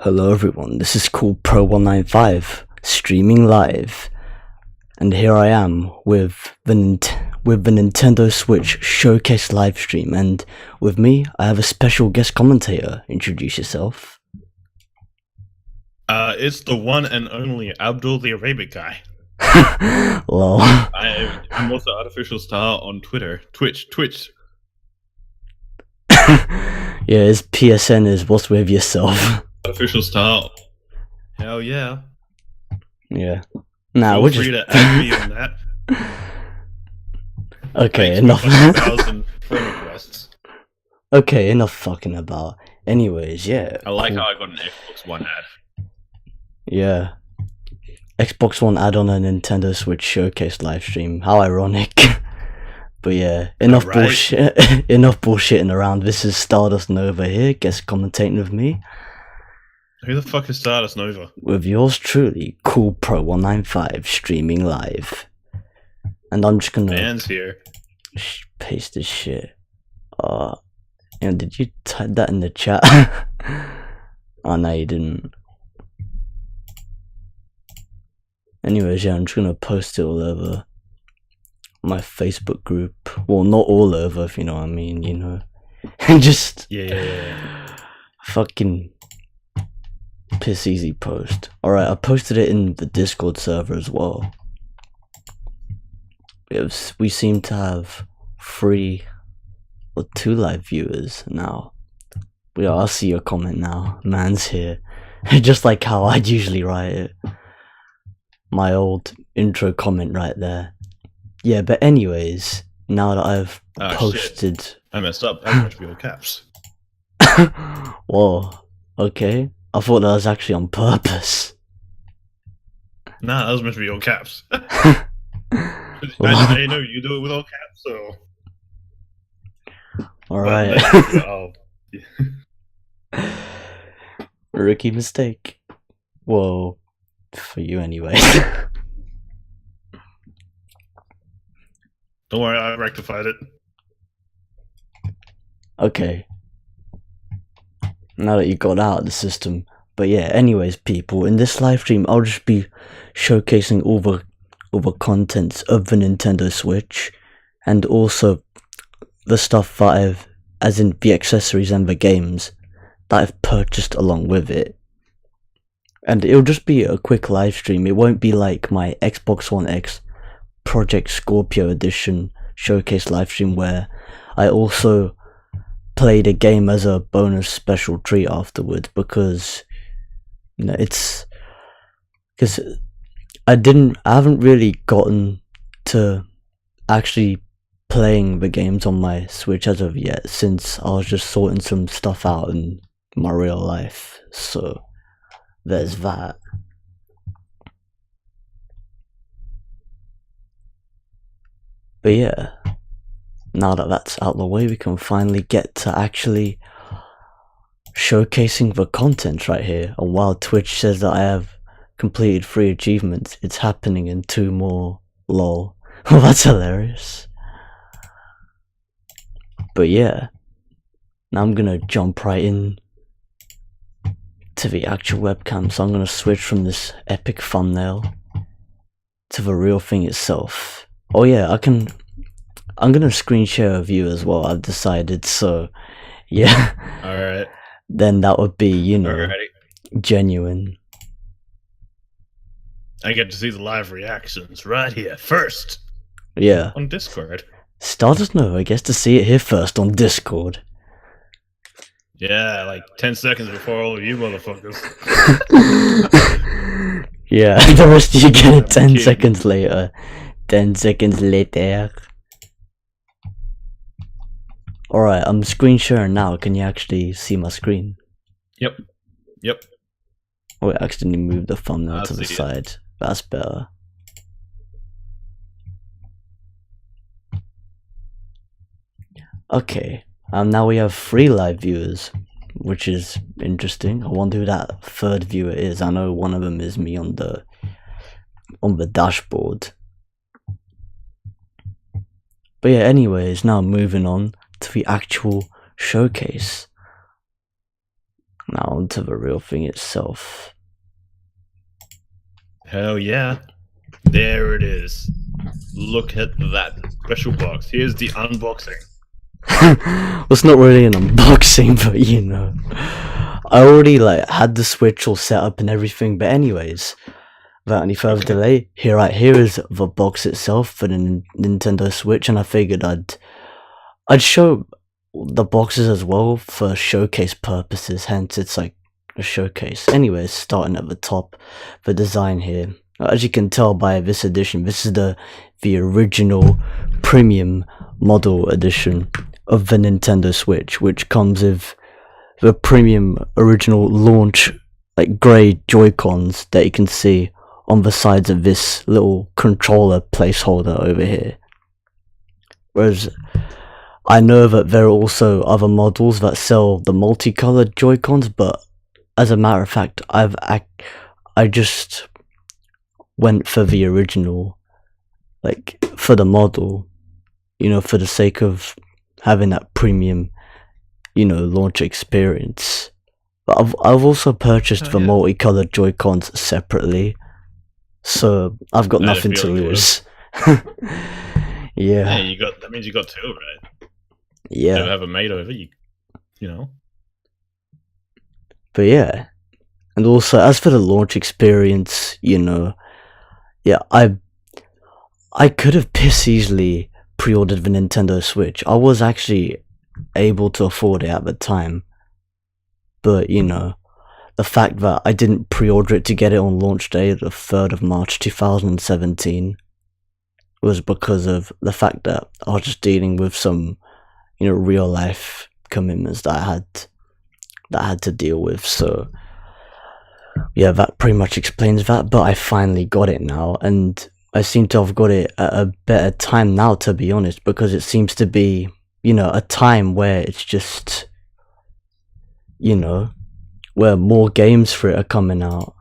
Hello everyone, this is called Pro195, streaming live, and here I am with the Nintendo Switch Showcase livestream, and with me I have a special guest commentator. Introduce yourself. It's the one and only Abdul the Arabic guy. Lol. I'm also Artificial Star on Twitter. Twitch. Yeah, his PSN is what's with yourself. Artificial Star. Hell yeah. Yeah. Nah, Feel free to add me on that. Okay, Thanks enough. for 1,000 friend requests. Okay, enough fucking about. Anyways, yeah. I like how I got an Xbox One ad. Yeah. Xbox One ad on a Nintendo Switch Showcase livestream. How ironic. But yeah, enough bullshit. Enough bullshitting around. This is Stardust Nova here, guest commentating with me. Who the fuck is Stardust Nova? With yours truly, Cool Pro195, streaming live. And I'm just gonna Fans here. paste this shit. Did you type that in the chat? Oh no, you didn't. Anyways, yeah, I'm just gonna post it all over my Facebook group. Well, not all over, if you know what I mean, you know. And just fucking piss easy post. Alright, I posted it in the Discord server as well. We seem to have 3 or 2 live viewers now. I'll see your comment now. Man's here. Just like how I'd usually write it. My old intro comment right there. Yeah, but anyways, now that I've posted... Shit. I messed up. That must be all caps. Whoa, okay. I thought that was actually on purpose. Nah, that was meant to be all caps. I know you do it with all caps, so... Alright. Oh. Rookie mistake. Whoa. For you anyway. Don't worry, I rectified it. Okay. Now that you got out of the system. But yeah, anyways people, in this live stream I'll just be showcasing all the contents of the Nintendo Switch, and also the stuff that I've, as in the accessories and the games that I've purchased along with it. And it'll just be a quick live stream. It won't be like my Xbox One X Project Scorpio edition showcase live stream where I also played a game as a bonus special treat afterwards, because you know, it's because I haven't really gotten to actually playing the games on my Switch as of yet, since I was just sorting some stuff out in my real life. So there's that. But yeah, now that that's out of the way, we can finally get to actually showcasing the content right here. And while Twitch says that I have completed 3 achievements, it's happening in 2 more. Lol. Well, that's hilarious. But yeah, now I'm gonna jump right in to the actual webcam. So I'm gonna switch from this epic thumbnail to the real thing itself. Oh yeah, I'm gonna screen share a view as well, I've decided, so yeah. Alright. Then that would be, you know, genuine. I get to see the live reactions right here first. Yeah. On Discord. Stardust Nova gets to see it here first on Discord. Yeah, like 10 seconds before all of you motherfuckers. Yeah, the rest of you get it 10 seconds later. 10 seconds later. Alright, I'm screen sharing now. Can you actually see my screen? Yep. Oh, I accidentally moved the thumbnail to the side. That's better. Okay, now we have 3 live viewers, which is interesting. I wonder who that 3rd viewer is. I know one of them is me on the dashboard. But yeah, anyways, now moving on to the actual showcase. Now onto the real thing itself. Hell yeah. There it is. Look at that special box. Here's the unboxing. Well, it's not really an unboxing, but you know, I already like had the Switch all set up and everything. But anyways, without any further delay, here is the box itself for the Nintendo Switch, and I figured I'd show the boxes as well for showcase purposes. Hence, it's like a showcase. Anyways, starting at the top, the design here. As you can tell by this edition, this is the original premium model edition of the Nintendo Switch, which comes with the premium original launch like grey Joy-Cons that you can see on the sides of this little controller placeholder over here. Whereas I know that there are also other models that sell the multicolored Joy-Cons, but as a matter of fact, I just went for the original, like for the model, you know, for the sake of having that premium, you know, launch experience. But I've also purchased the multicolored Joy-Cons separately, so I've got nothing to lose. Yeah. Hey, that means you got two, right? Yeah. Never have a made over, you know. But yeah, and also as for the launch experience, you know, yeah, I could have piss easily pre-ordered the Nintendo Switch. I was actually able to afford it at the time, but you know, the fact that I didn't pre-order it to get it on launch day, the 3rd of March 2017, was because of the fact that I was just dealing with some, you know, real life commitments that I had to deal with. So yeah, that pretty much explains that. But I finally got it now, and I seem to have got it at a better time now, to be honest, because it seems to be, you know, a time where it's just, you know, where more games for it are coming out.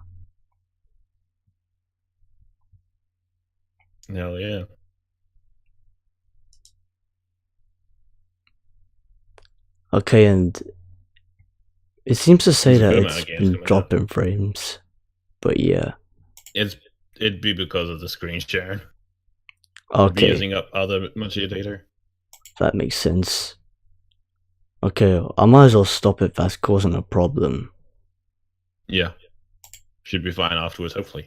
Hell yeah. Okay, and it seems to say that it's been dropping frames, but yeah. It'd be because of the screen sharing. Okay. Using up other much of your data. That makes sense. Okay, I might as well stop if that's causing a problem. Yeah. Should be fine afterwards, hopefully.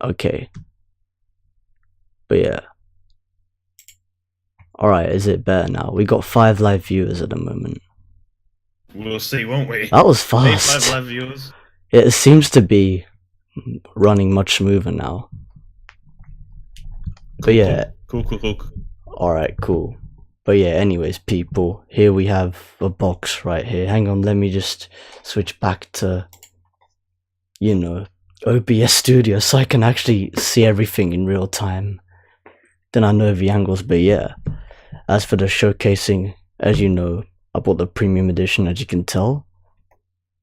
Okay. But yeah. Alright, is it better now? We got 5 live viewers at the moment. We'll see, won't we? That was fast. 5 live viewers. It seems to be running much smoother now. But yeah. Cool. Alright, cool. But yeah, anyways, people, here we have a box right here. Hang on, let me just switch back to, you know, OBS Studio so I can actually see everything in real time. Then I know the angles, but yeah. As for the showcasing, as you know, I bought the premium edition, as you can tell.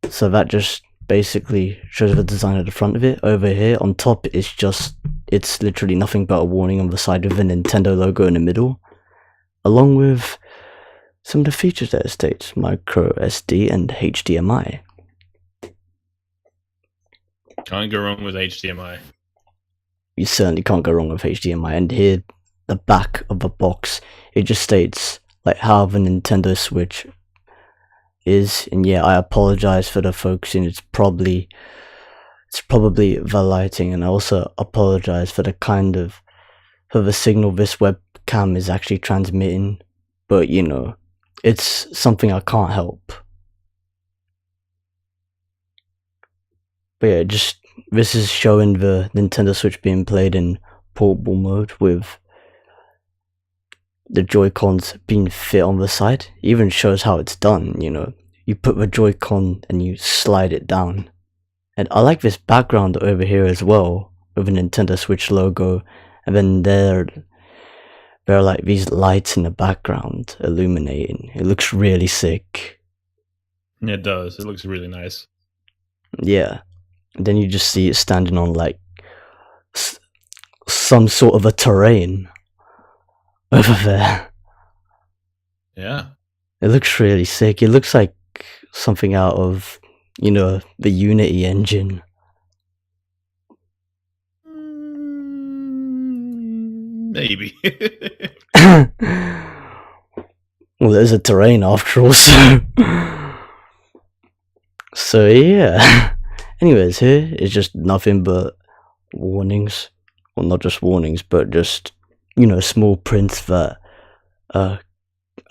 So that just basically shows the design at the front of it. Over here, on top, it's literally nothing but a warning on the side with the Nintendo logo in the middle. Along with some of the features that it states, micro SD and HDMI. Can't go wrong with HDMI. You certainly can't go wrong with HDMI. And here, the back of the box, it just states like how the Nintendo Switch is. And yeah, I apologize for the focusing. It's probably the lighting, and I also apologize for the signal this webcam is actually transmitting. But you know, it's something I can't help. But yeah, this is showing the Nintendo Switch being played in portable mode with the Joy-Cons being fit on the side. It even shows how it's done, you know. You put the Joy-Con and you slide it down. And I like this background over here as well, with a Nintendo Switch logo. And then there are like these lights in the background illuminating. It looks really sick. It does. It looks really nice. Yeah. And then you just see it standing on like some sort of a terrain over there. Yeah. It looks really sick. It looks like like something out of, you know, the Unity engine. Maybe. Well, there's a terrain after all, so yeah. Anyways, here is just nothing but warnings. Well, not just warnings, but just, you know, small prints that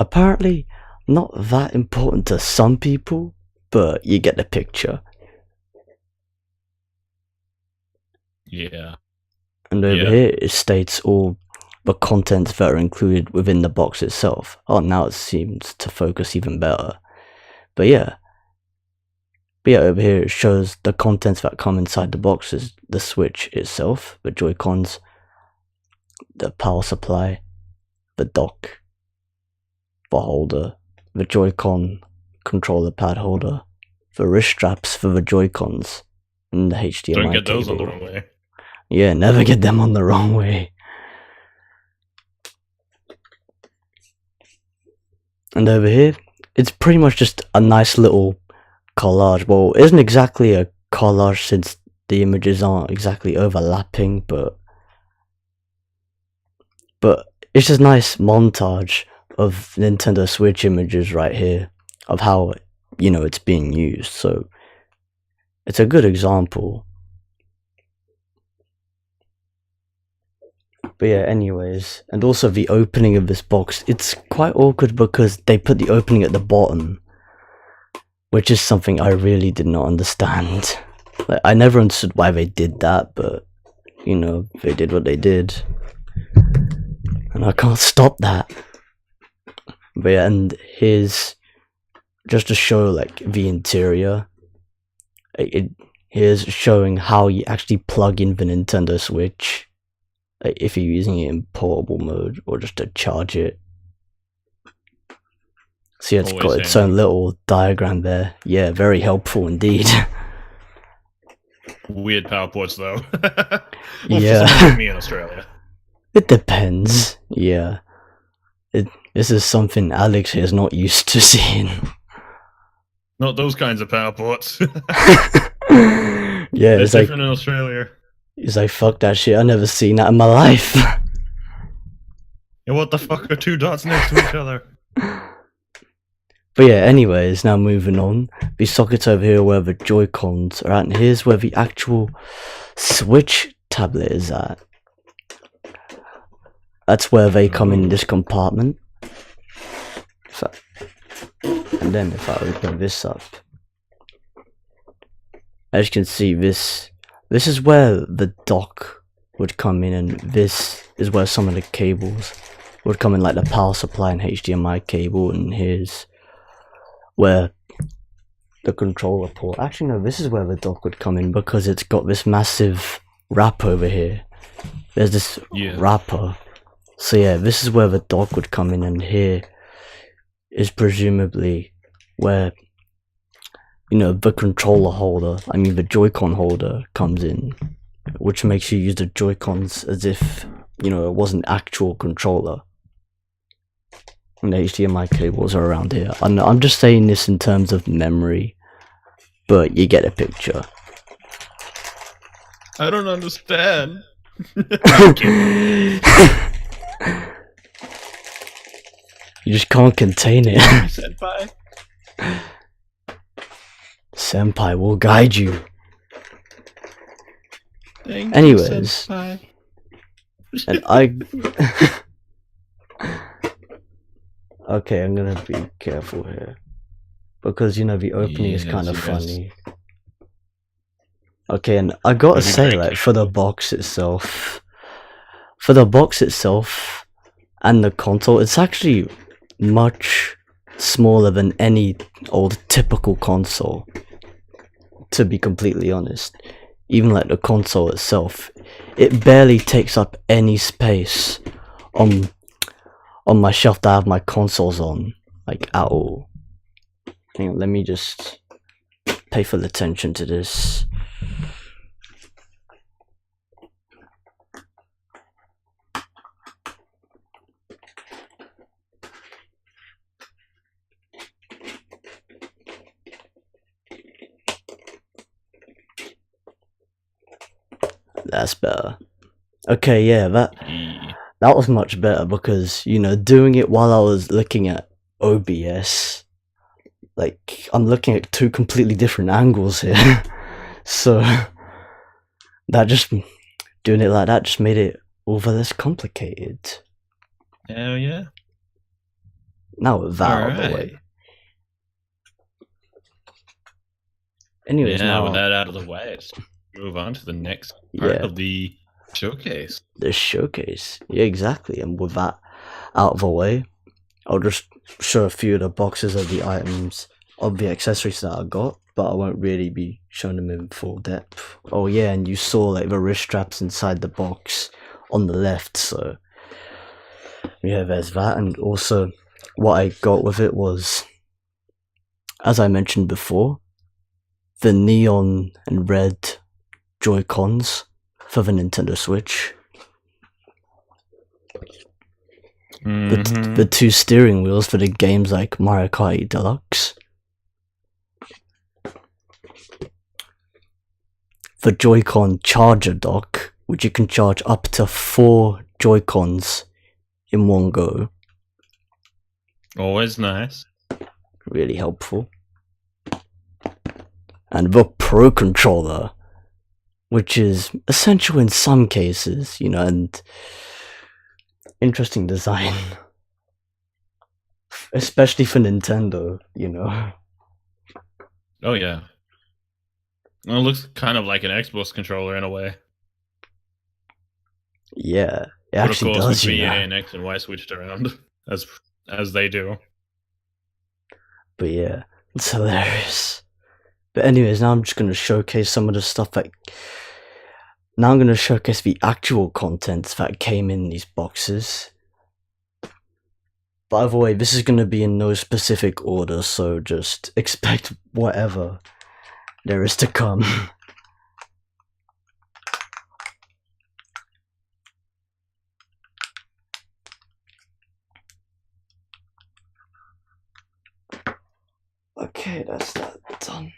apparently not that important to some people, but you get the picture. Yeah. And over here it states all the contents that are included within the box itself. Oh, now it seems to focus even better. But yeah, over here it shows the contents that come inside the boxes: the Switch itself, the Joy-Cons, the power supply, the dock, the holder, the Joy-Con controller pad holder, the wrist straps for the Joy-Cons, and the HDMI Don't get cable. those on the wrong way. Yeah, never get them on the wrong way. And over here, it's pretty much just a nice little collage. Well, it isn't exactly a collage since the images aren't exactly overlapping, but it's just a nice montage of Nintendo Switch images right here of how, you know, it's being used. So it's a good example. But yeah, anyways, and also the opening of this box, it's quite awkward because they put the opening at the bottom, which is something I really did not understand. Like, I never understood why they did that, but, you know, they did what they did, and I can't stop that. But yeah, and here's, just to show, like, the interior, here's showing how you actually plug in the Nintendo Switch, if you're using it in portable mode or just to charge it. So yeah, it's Always got its handy. own little diagram there. Yeah, very helpful indeed. Weird power ports, though. Yeah. For someone like me in Australia. It depends. Yeah. This is something Alex is not used to seeing. Not those kinds of power ports. Yeah, It's different in Australia. It's like, fuck that shit, I've never seen that in my life. Yeah, what the fuck are two dots next to each other? But yeah, anyways, now moving on. These sockets over here where the Joy-Cons are at, and here's where the actual Switch tablet is at. That's where they come in this compartment. So, and then if I open this up, as you can see, this is where the dock would come in, and this is where some of the cables would come in, like the power supply and HDMI cable, and here's where the controller port. Actually no, this is where the dock would come in because it's got this massive wrap over here. There's this wrapper. So yeah, this is where the dock would come in, and here is presumably where, you know, the controller holder, I mean the Joy-Con holder comes in, which makes you use the Joy-Cons as if, you know, it was an actual controller. And the HDMI cables are around here. I'm just saying this in terms of memory, but you get a picture. I don't understand. You just can't contain it. Senpai. Senpai will guide you. Thank Anyways, you, senpai. and okay, I'm gonna be careful here because, you know, the opening is kind of funny. Okay, and I gotta say, like, for the box itself and the console, it's actually much smaller than any old typical console, to be completely honest. Even like the console itself, it barely takes up any space on my shelf that I have my consoles on, like, at all. Hang on, let me just pay full attention to this. That's better. Okay, yeah, that Yeah. was much better because, you know, doing it while I was looking at OBS, like, I'm looking at two completely different angles here. So, that just, doing it like that just made it over less complicated. Hell yeah. Now with that out of the way. Anyways, Yeah, now with that out of the way, let's move on to the next part of the showcase. The showcase. Yeah, exactly. And with that out of the way, I'll just show a few of the boxes of the items, of the accessories that I got, but I won't really be showing them in full depth. Oh yeah, and you saw like the wrist straps inside the box on the left, so yeah, there's that. And also what I got with it was, as I mentioned before, the neon and red JoyCons for the Nintendo Switch. The two steering wheels for the games like Mario Kart Deluxe. The Joy-Con charger dock, which you can charge up to 4 Joy-Cons in one go. Always nice. Really helpful. And the Pro Controller, which is essential in some cases, you know, and interesting design. Especially for Nintendo, you know. Oh yeah. Well, it looks kind of like an Xbox controller in a way. Yeah, it but actually of course, does, with you the know. A and X and Y switched around, as they do. But yeah, it's hilarious. But anyways, now I'm just going to showcase some of the stuff that... Now I'm going to showcase the actual contents that came in these boxes. By the way, this is going to be in no specific order, so just expect whatever there is to come. Okay, that's that done.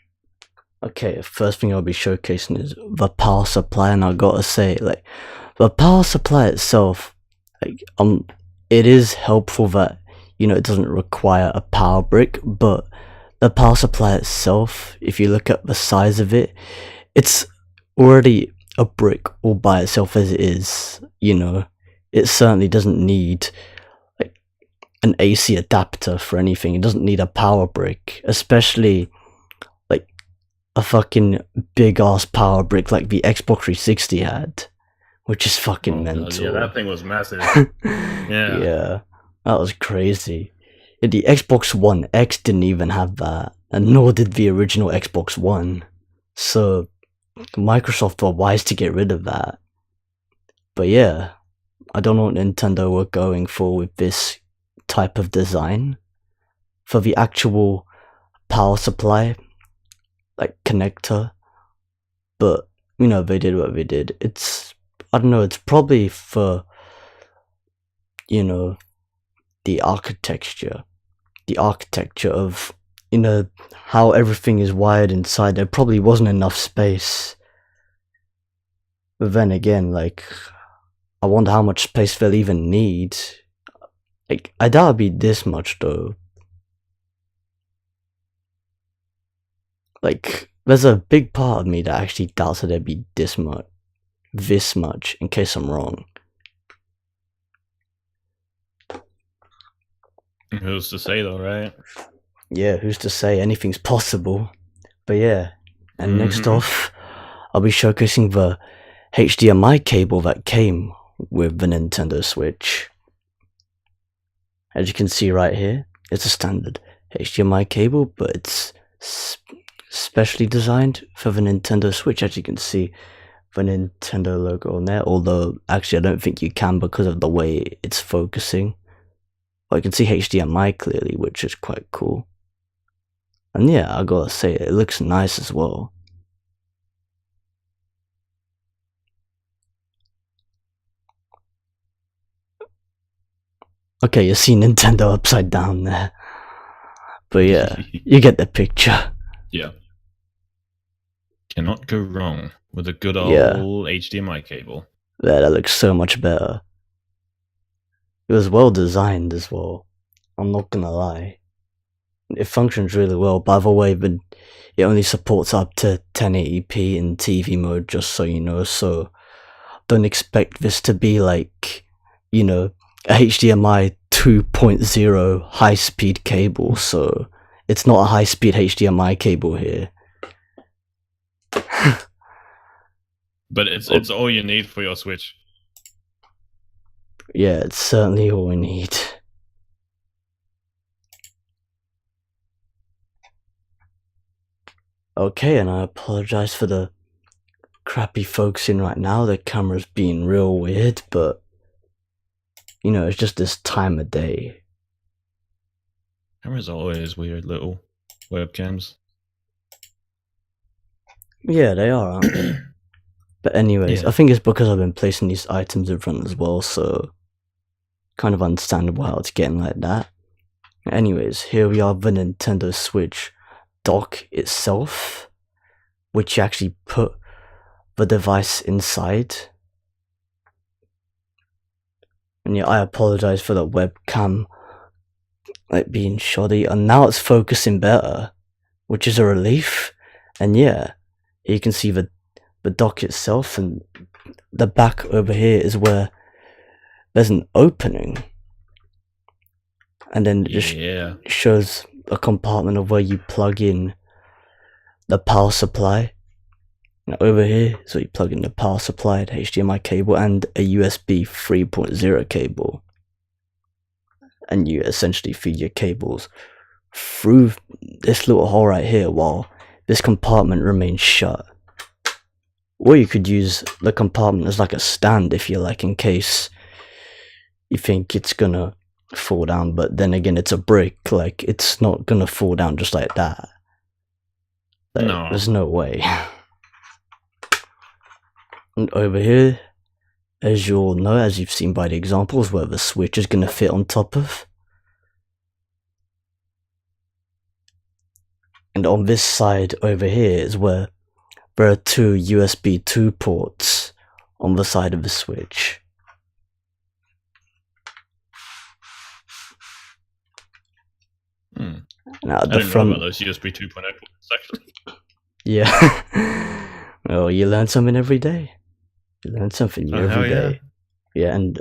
Okay, first thing I'll be showcasing is the power supply, and I gotta say, like, the power supply itself, like, it is helpful that, you know, it doesn't require a power brick, but the power supply itself, if you look at the size of it, it's already a brick all by itself as it is, you know. It certainly doesn't need like an AC adapter for anything. It doesn't need a power brick, especially like a fucking big ass power brick like the Xbox 360 had, which is fucking mental. Yeah, that thing was massive. Yeah, that was crazy. The Xbox One X didn't even have that, and nor did the original Xbox One. So Microsoft were wise to get rid of that. But yeah, I don't know what Nintendo were going for with this type of design for the actual power supply, like connector. But you know, they did what they did. It's, I don't know, it's probably for, you know, the architecture of, you know, how everything is wired inside. There probably wasn't enough space. But then again, like, I wonder how much space they'll even need. Like, I doubt it'd be this much though. Like, there's a big part of me that actually doubts that it'd be this much, in case I'm wrong. Who's to say though, right? Yeah, who's to say? Anything's possible. But yeah, and next off, I'll be showcasing the HDMI cable that came with the Nintendo Switch. As you can see right here, it's a standard HDMI cable, but it's specially designed for the Nintendo Switch. As you can see, the Nintendo logo on there, although actually I don't think you can because of the way it's focusing. Well, you can see HDMI clearly, which is quite cool. And yeah, I gotta say, it looks nice as well. Okay, you see Nintendo upside down there. But yeah, you get the picture. Yeah. Cannot go wrong. with a good Yeah. old HDMI cable. Yeah, that looks so much better. It was well designed as well. I'm not gonna lie. It functions really well. By the way, but it only supports up to 1080p in TV mode, just so you know. So don't expect this to be like, you know, a HDMI 2.0 high-speed cable. So it's not a high-speed HDMI cable here. But it's all you need for your Switch. Yeah, it's certainly all we need. Okay, and I apologize for the crappy focusing right now. The camera's being real weird, but you know, it's just this time of day. Cameras are always weird little webcams. Yeah, they are, aren't they? But anyways, Yeah. I think it's because I've been placing these items in front as well, so kind of understandable how it's getting like that. Anyways, here we are, the Nintendo Switch dock itself, which you actually put the device inside. And yeah, I apologize for the webcam like being shoddy, and now it's focusing better, which is a relief. And yeah, here you can see the dock itself, and the back over here is where there's an opening, and then it just shows a compartment of where you plug in the power supply. Now over here is where you plug in the power supply, the HDMI cable, and a USB 3.0 cable, and you essentially feed your cables through this little hole right here while this compartment remains shut. Or you could use the compartment as like a stand if you like, in case you think it's gonna fall down, but then again, it's a brick, like it's not gonna fall down just like that. Like, No. There's no way. And over here, as you all know, as you've seen by the examples, where the Switch is gonna fit on top of. And on this side over here is where there are two USB 2 ports on the side of the Switch. Now at the front, know about those USB 2.0 ports actually. Yeah. Well, you learn something every day. You learn something new every day. Yeah, and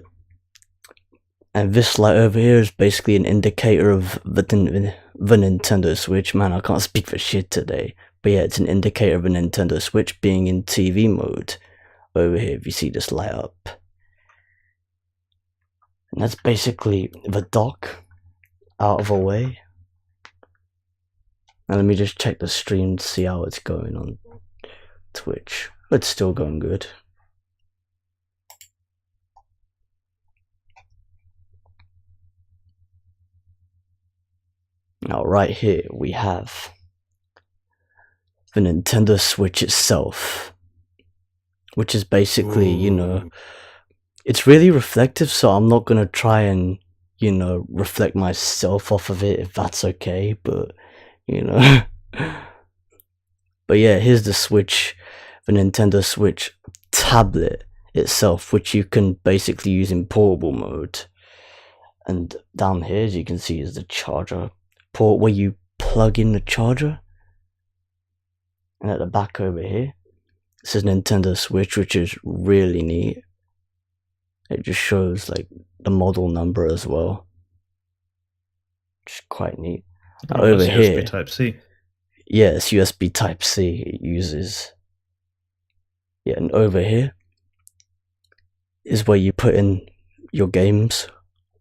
this light over here is basically an indicator of the Nintendo Switch. Man, I can't speak for shit today. But yeah, it's an indicator of a Nintendo Switch being in TV mode. Over here, if you see this light up. And that's basically the dock out of the way. Now let me just check the stream to see how it's going on Twitch. It's still going good. Now right here we have the Nintendo Switch itself, which is basically, you know, it's really reflective, so I'm not gonna try and, you know, reflect myself off of it, if that's okay, but, you know. But yeah, here's the Switch, the Nintendo Switch tablet itself, which you can basically use in portable mode. And down here, as you can see, is the charger port where you plug in the charger. And at the back over here, this is Nintendo Switch, which is really neat. It just shows like the model number as well, which is quite neat. Over here, USB Type-C. Yeah, it's USB Type-C it uses. Yeah, and over here is where you put in your games,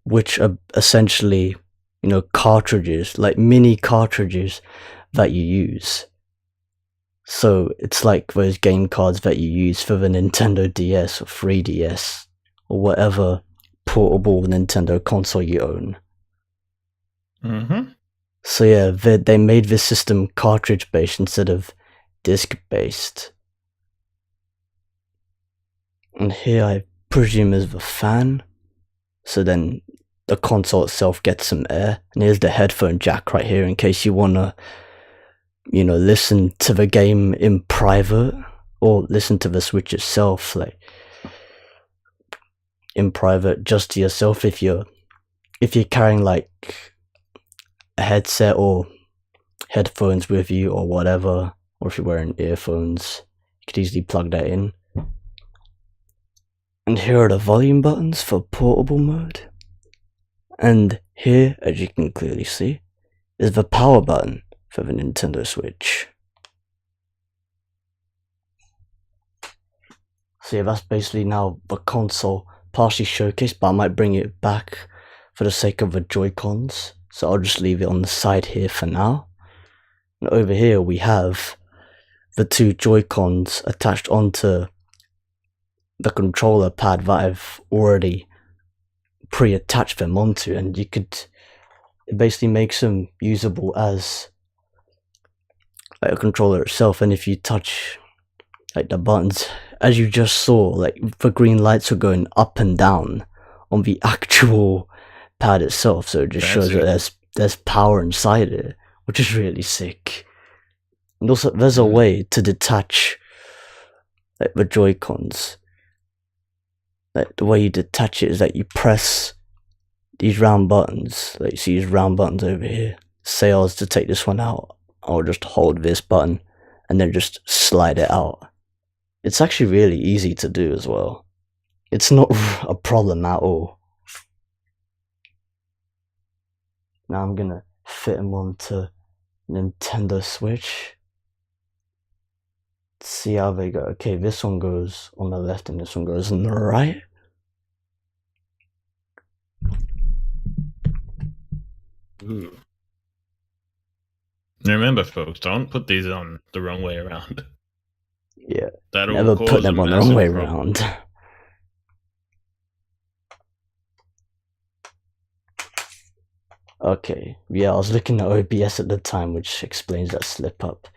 which are essentially, you know, cartridges, like mini cartridges that you use. So it's like those game cards that you use for the Nintendo DS or 3DS or whatever portable Nintendo console you own. So yeah, they made this system cartridge based instead of disc based. And here I presume is the fan, so then the console itself gets some air. And here's the headphone jack right here in case you wanna, you know, listen to the game in private or listen to the Switch itself, like in private, just to yourself. If you're carrying like a headset or headphones with you or whatever, or if you're wearing earphones, you could easily plug that in. And here are the volume buttons for portable mode. And here, as you can clearly see, is the power button for the Nintendo Switch. So yeah, that's basically now the console partially showcased, but I might bring it back for the sake of the Joy-Cons. So I'll just leave it on the side here for now. And over here we have the two Joy-Cons attached onto the controller pad that I've already pre-attached them onto, and it basically makes them usable as like a controller itself. And if you touch like the buttons, as you just saw, like the green lights are going up and down on the actual pad itself, so it just shows that there's power inside it, which is really sick. And also there's a way to detach like the Joy-Cons. Like the way you detach it is that you press these round buttons, like you see these round buttons over here. Say I was to take this one out, I'll just hold this button and then just slide it out. It's actually really easy to do as well. It's not a problem at all. Now I'm gonna fit them onto Nintendo Switch. See how they go. Okay, this one goes on the left and this one goes on the right. Ooh. Now remember, folks, don't put these on the wrong way around. Yeah, that'll never put them on the wrong way around. Okay, yeah, I was looking at OBS at the time, which explains that slip up.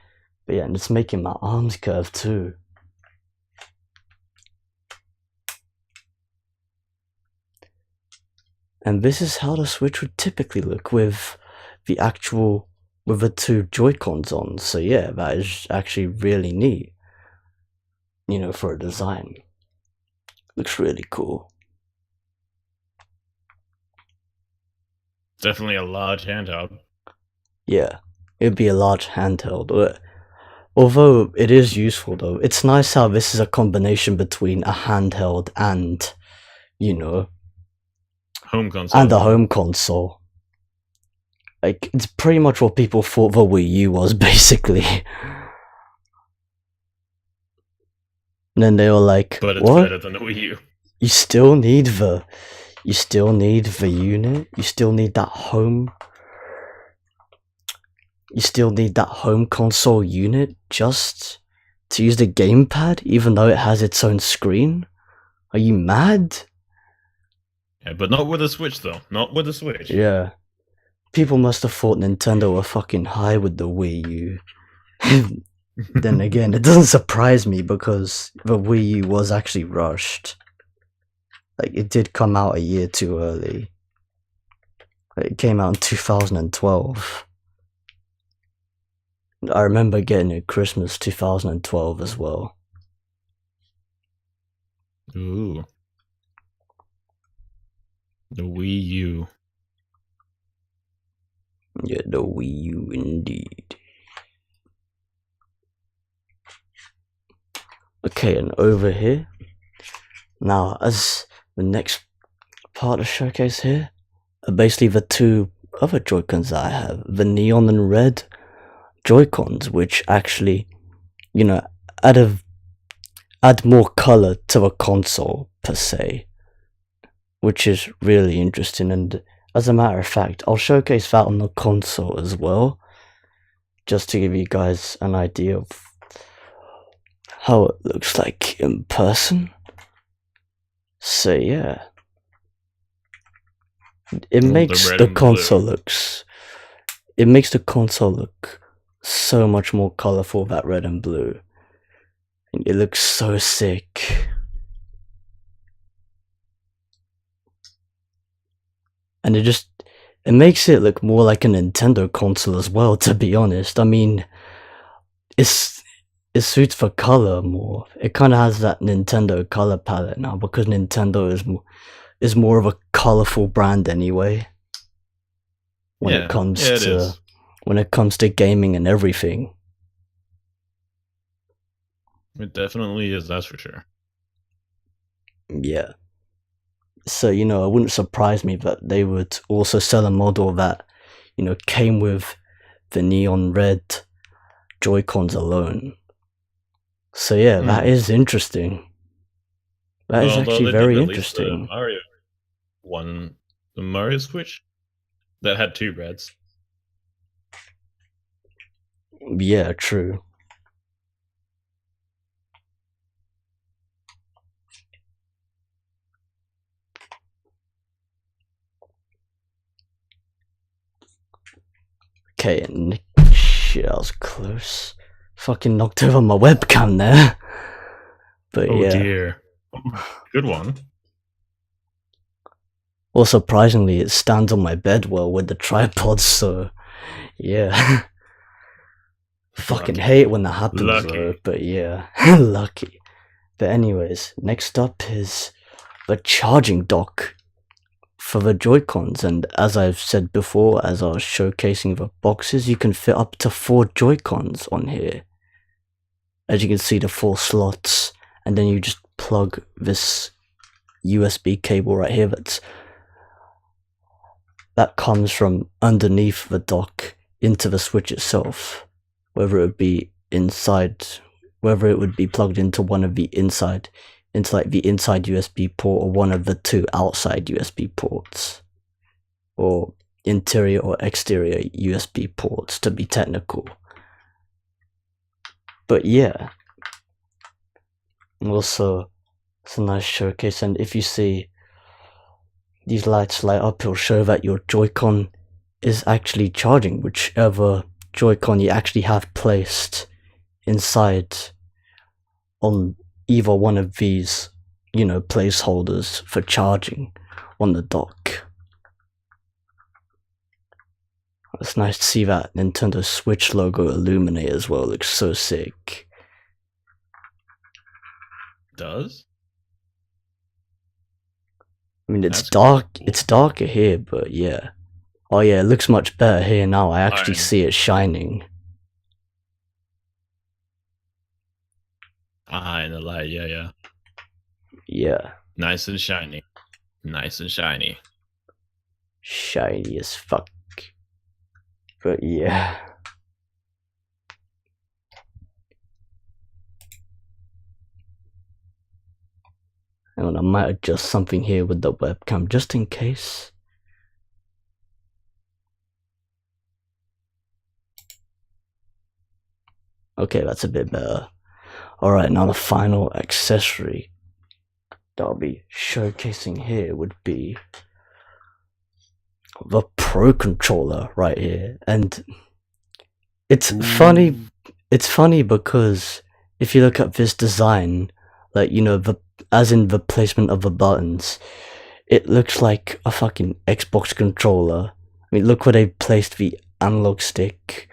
But yeah, and it's making my arms curve too. And this is how the Switch would typically look with the two Joy-Cons on. So yeah, that is actually really neat. You know, for a design. Looks really cool. Definitely a large handheld. Yeah, it'd be a large handheld. Although it is useful though. It's nice how this is a combination between a handheld and, you know, home console. And a home console. Like, it's pretty much what people thought the Wii U was, basically. And then they were like, but it's what? better than the Wii U. You still need the unit? You still need that home? You still need that home console unit just to use the gamepad, even though it has its own screen? Are you mad? Yeah, but not with a Switch though. Not with a Switch. Yeah. People must have thought Nintendo were fucking high with the Wii U. Then again, it doesn't surprise me because the Wii U was actually rushed. Like, it did come out a year too early. Like, it came out in 2012. I remember getting it Christmas 2012 as well. Ooh. The Wii U. Yeah, the Wii U indeed. Okay, and over here. Now, as the next part of the showcase here, are basically the two other Joy-Cons that I have. The neon and red Joy-Cons, which actually, you know, add more color to the console, per se. Which is really interesting, and as a matter of fact, I'll showcase that on the console as well, just to give you guys an idea of how it looks like in person. So yeah, it makes the console look so much more colorful, that red and blue, and it looks so sick. And it makes it look more like a Nintendo console as well, to be honest. I mean, it suits for color more. It kind of has that Nintendo color palette now because Nintendo is more of a colorful brand anyway. When it comes to gaming and everything. It definitely is, that's for sure. Yeah. So, you know, it wouldn't surprise me that they would also sell a model that, you know, came with the neon red Joy-Cons alone. So yeah, that is interesting. That is actually very interesting. The Mario Switch that had 2 reds. Yeah, true. Okay, shit, I was close. Fucking knocked over my webcam there. But oh yeah. Dear. Good one. Well, surprisingly, it stands on my bed well with the tripod, so yeah. Fucking hate when that happens though, but yeah. Lucky. But anyways, next up is the charging dock for the Joy-Cons, and as I've said before, as I was showcasing the boxes, you can fit up to 4 Joy-Cons on here. As you can see, the 4 slots, and then you just plug this USB cable right here that comes from underneath the dock into the Switch itself, whether it would be plugged into one of the inside USB port or one of the 2 outside USB ports, or interior or exterior USB ports to be technical. But yeah, also it's a nice showcase, and if you see these lights light up, it'll show that your Joy-Con is actually charging, whichever Joy-Con you actually have placed inside on either one of these, you know, placeholders for charging on the dock. It's nice to see that Nintendo Switch logo illuminate as well. It looks so sick. Does? I mean, it's dark. Cool. It's darker here, but yeah. Oh yeah, it looks much better here now. I actually see it shining. In the light, yeah. Yeah. Nice and shiny. Nice and shiny. Shiny as fuck. But yeah. And I might adjust something here with the webcam just in case. Okay, that's a bit better. Alright, now the final accessory that I'll be showcasing here would be the Pro Controller right here. And it's funny because if you look at this design, like, you know, as in the placement of the buttons, it looks like a fucking Xbox controller. I mean, look where they placed the analog stick.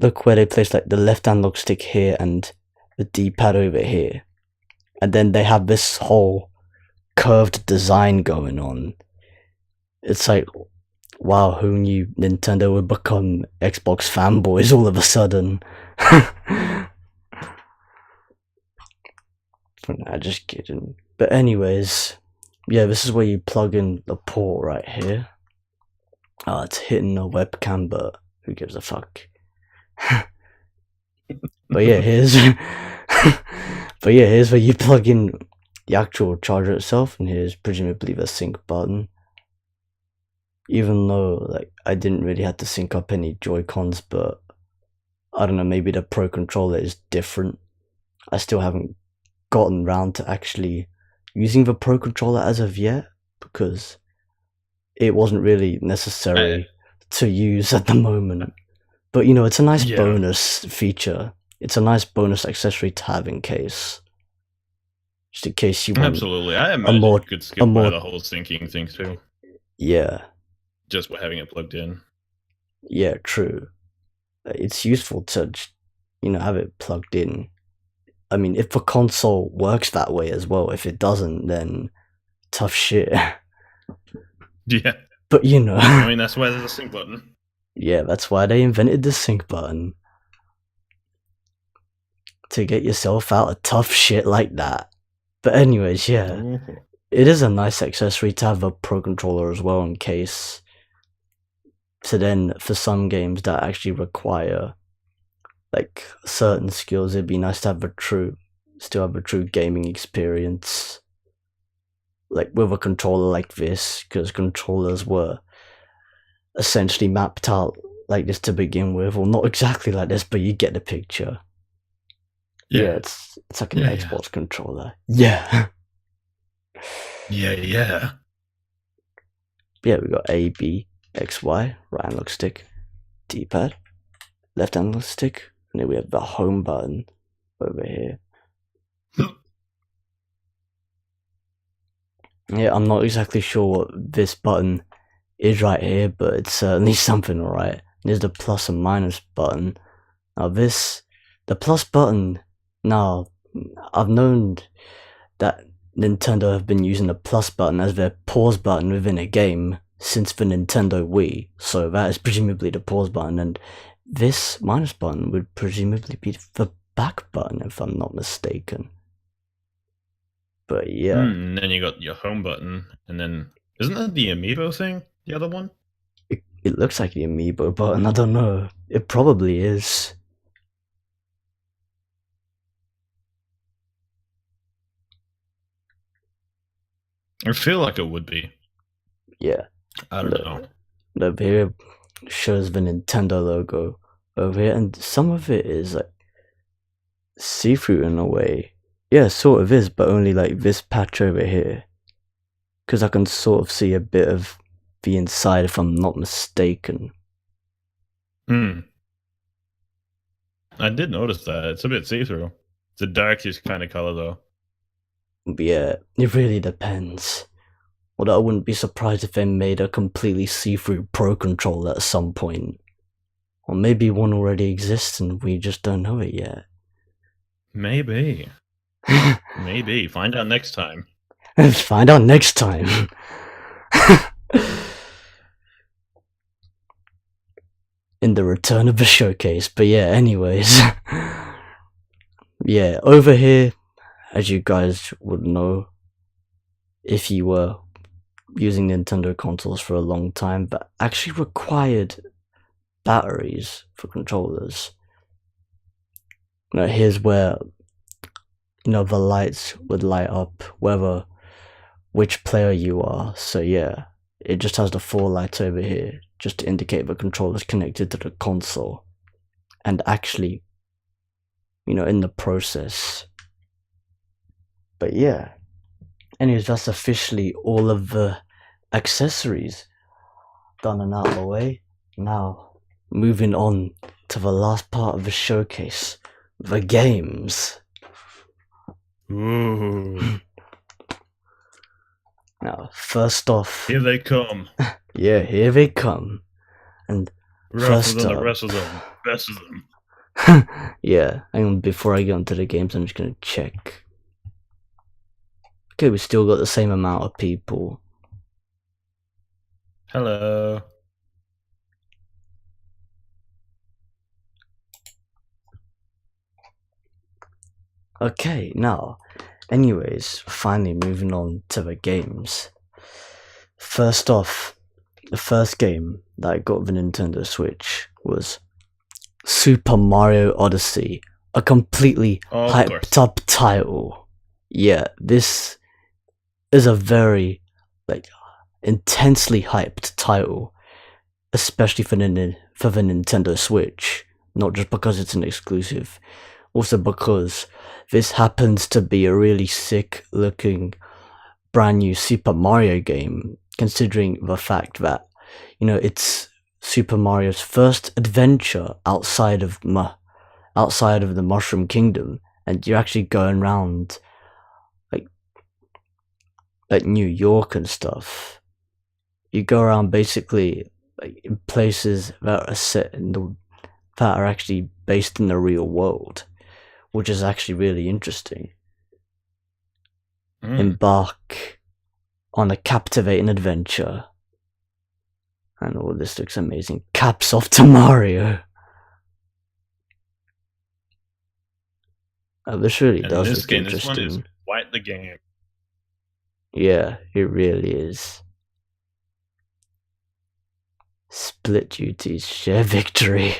Look where they placed like the left analog stick here and the D-pad over here. And then they have this whole curved design going on. It's like, wow, who knew Nintendo would become Xbox fanboys all of a sudden? Nah, just kidding. But anyways, yeah, this is where you plug in the port right here. Oh, it's hitting the webcam, but who gives a fuck? But yeah, here's where you plug in the actual charger itself, and here's presumably the sync button. Even though, like, I didn't really have to sync up any Joy-Cons, but I don't know, maybe the Pro Controller is different. I still haven't gotten round to actually using the Pro Controller as of yet, because it wasn't really necessary to use at the moment. But, you know, it's a nice bonus feature. It's a nice bonus accessory to have in case. Just in case you want. Absolutely. I imagine you could skip by the whole syncing thing too. Yeah. Just by having it plugged in. Yeah, true. It's useful to have it plugged in. I mean, if the console works that way as well, if it doesn't, then tough shit. Yeah. But I mean, that's why there's a sync button. Yeah, that's why they invented the sync button. To get yourself out of tough shit like that. But anyways, yeah. Ooh. It is a nice accessory to have a Pro Controller as well in case. So then, for some games that actually require like certain skills, it'd be nice to have still have a true gaming experience. Like with a controller like this, because controllers were essentially mapped out like this to begin with. Well, not exactly like this, but you get the picture. Yeah, it's like an Xbox controller. Yeah. Yeah. Yeah, we got A, B, X, Y, right analog stick, D-pad, left analog stick, and then we have the home button over here. Yeah, I'm not exactly sure what this button is right here, but it's certainly something, alright. There's the plus and minus button. Now the plus button, now, I've known that Nintendo have been using the plus button as their pause button within a game since the Nintendo Wii, so that is presumably the pause button, and this minus button would presumably be the back button if I'm not mistaken. But yeah. And then you got your home button, and then isn't that the amiibo thing? The other one? It looks like the amiibo button, I don't know. It probably is. I feel like it would be. Yeah. I don't know. Over here shows the Nintendo logo over here, and some of it is like see-through in a way. Yeah, sort of is, but only like this patch over here. Because I can sort of see a bit of the inside if I'm not mistaken. I did notice that. It's a bit see-through. It's a darkish kind of color though. But yeah, it really depends. Although I wouldn't be surprised if they made a completely see-through Pro Controller at some point. Or maybe one already exists and we just don't know it yet. Maybe. Maybe. Find out next time. Find out next time. In the return of the showcase. But yeah, anyways. Yeah, over here, as you guys would know, if you were using Nintendo consoles for a long time, but actually required batteries for controllers. Here's where the lights would light up which player you are. So yeah, it just has the 4 lights over here just to indicate the controller's connected to the console. And actually, in the process. But yeah. Anyways, that's officially all of the accessories done and out of the way. Now, moving on to the last part of the showcase, the games. Ooh. Now, first off... Here they come. Yeah, here they come. And Rest of them. Best of them. Yeah, hang on, before I get onto the games, I'm just gonna check. Okay, we still got the same amount of people. Hello. Okay, now, anyways, finally moving on to the games. First off, the first game that I got the Nintendo Switch was Super Mario Odyssey, a completely hyped up title. Yeah, this is a very intensely hyped title, especially for the Nintendo Switch. Not just because it's an exclusive, also because this happens to be a really sick looking brand new Super Mario game, considering the fact that it's Super Mario's first adventure outside of the Mushroom Kingdom, and you're actually going around like New York and stuff. You go around basically in places that are set in the that are actually based in the real world, which is actually really interesting. Embark on a captivating adventure. And all this looks amazing. Caps off to Mario. Oh, this really does look interesting. This one is quite the game. Yeah, it really is. Split duties, share victory.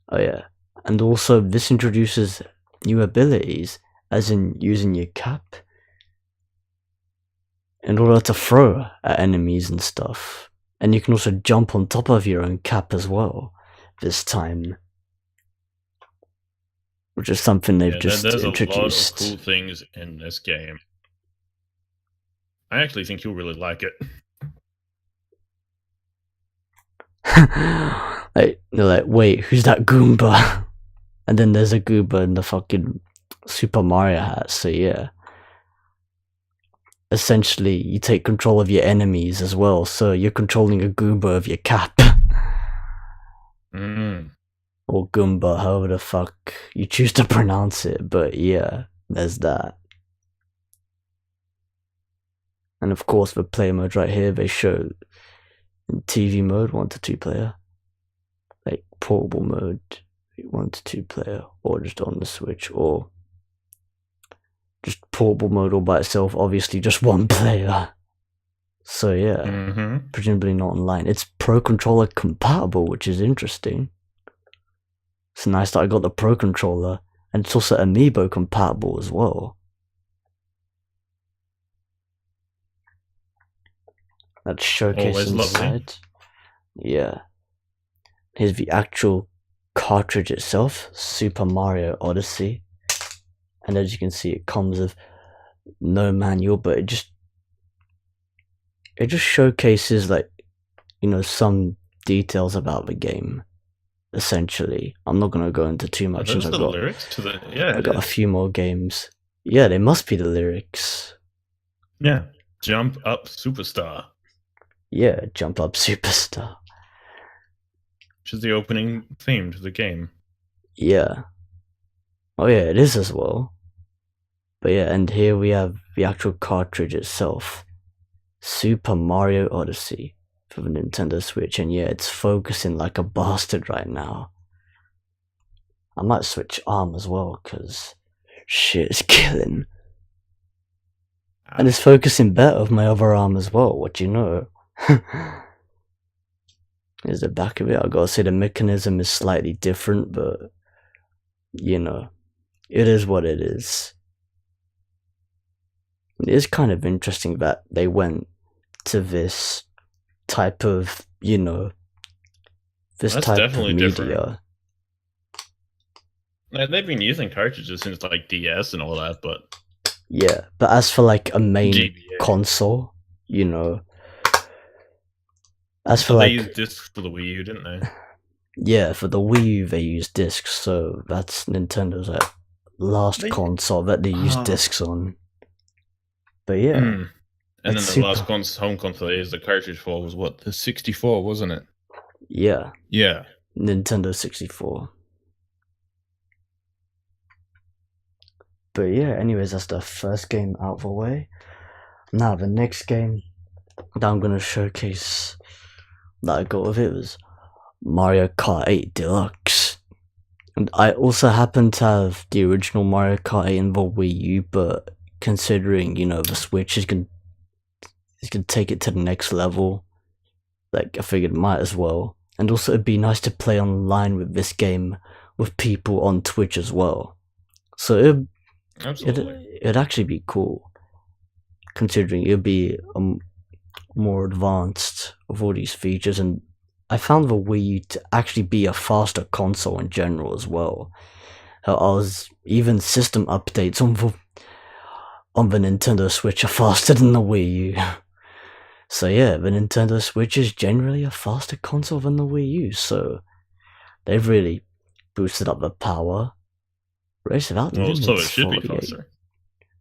Oh yeah, and also this introduces new abilities, as in using your cap in order to throw at enemies and stuff. And you can also jump on top of your own cap as well, this time. Which is something they've just introduced. There's a lot of cool things in this game. I actually think you'll really like it. They're like, wait, who's that Goomba? And then there's a Goomba in the fucking Super Mario hat, so yeah. Essentially, you take control of your enemies as well, so you're controlling a Goomba of your cap. Or Goomba, however the fuck you choose to pronounce it, but yeah, there's that. And of course, the player mode right here, they show in TV mode, 1 to 2 player. Like portable mode, 1 to 2 player, or just on the Switch, or just portable mode all by itself, obviously just 1 player. So yeah, presumably not online. It's Pro Controller compatible, which is interesting. It's nice that I got the Pro Controller, and it's also Amiibo compatible as well. That's showcased inside. Yeah. Here's the actual cartridge itself, Super Mario Odyssey. And as you can see, it comes with no manual, but it just showcases, like, you know, some details about the game. Essentially, I'm not gonna go into too much. Are those the lyrics to the? Yeah, I got a few more games. Yeah, they must be the lyrics. Yeah, Jump Up Superstar. Yeah, Jump Up Superstar. Which is the opening theme to the game. Yeah. Oh yeah, it is as well. But yeah, and here we have the actual cartridge itself. Super Mario Odyssey for the Nintendo Switch, and yeah, it's focusing like a bastard right now. I might switch arm as well, because shit is killing. And it's focusing better with my other arm as well, what do you know? Here's the back of it. I gotta say the mechanism is slightly different, but you know, it is what it is. It is kind of interesting that they went to this type of, you know, this type of media. Different. Like, they've been using cartridges since like DS and all that, but yeah, but as for like a main console, you know, as for they used discs for the Wii U, didn't they? Yeah, for the Wii U they used discs, so that's Nintendo's last console that they used discs on. But yeah. And then the last home console they used the cartridge for was what? The 64, wasn't it? Yeah. Yeah. Nintendo 64. But yeah, anyways, that's the first game out of the way. Now, the next game that I'm going to showcase that I got with it was Mario Kart 8 Deluxe. And I also happen to have the original Mario Kart 8 in the Wii U, but considering, you know, the Switch is going to take it to the next level, like, I figured it might as well. And also it'd be nice to play online with this game with people on Twitch as well. So it'd actually be cool, considering it'd be more advanced with all these features. And I found the Wii U to actually be a faster console in general as well. Even system updates on the Nintendo Switch are faster than the Wii U. So yeah, the Nintendo Switch is generally a faster console than the Wii U, so they've really boosted up the power. Race Without Limits. So it should be faster.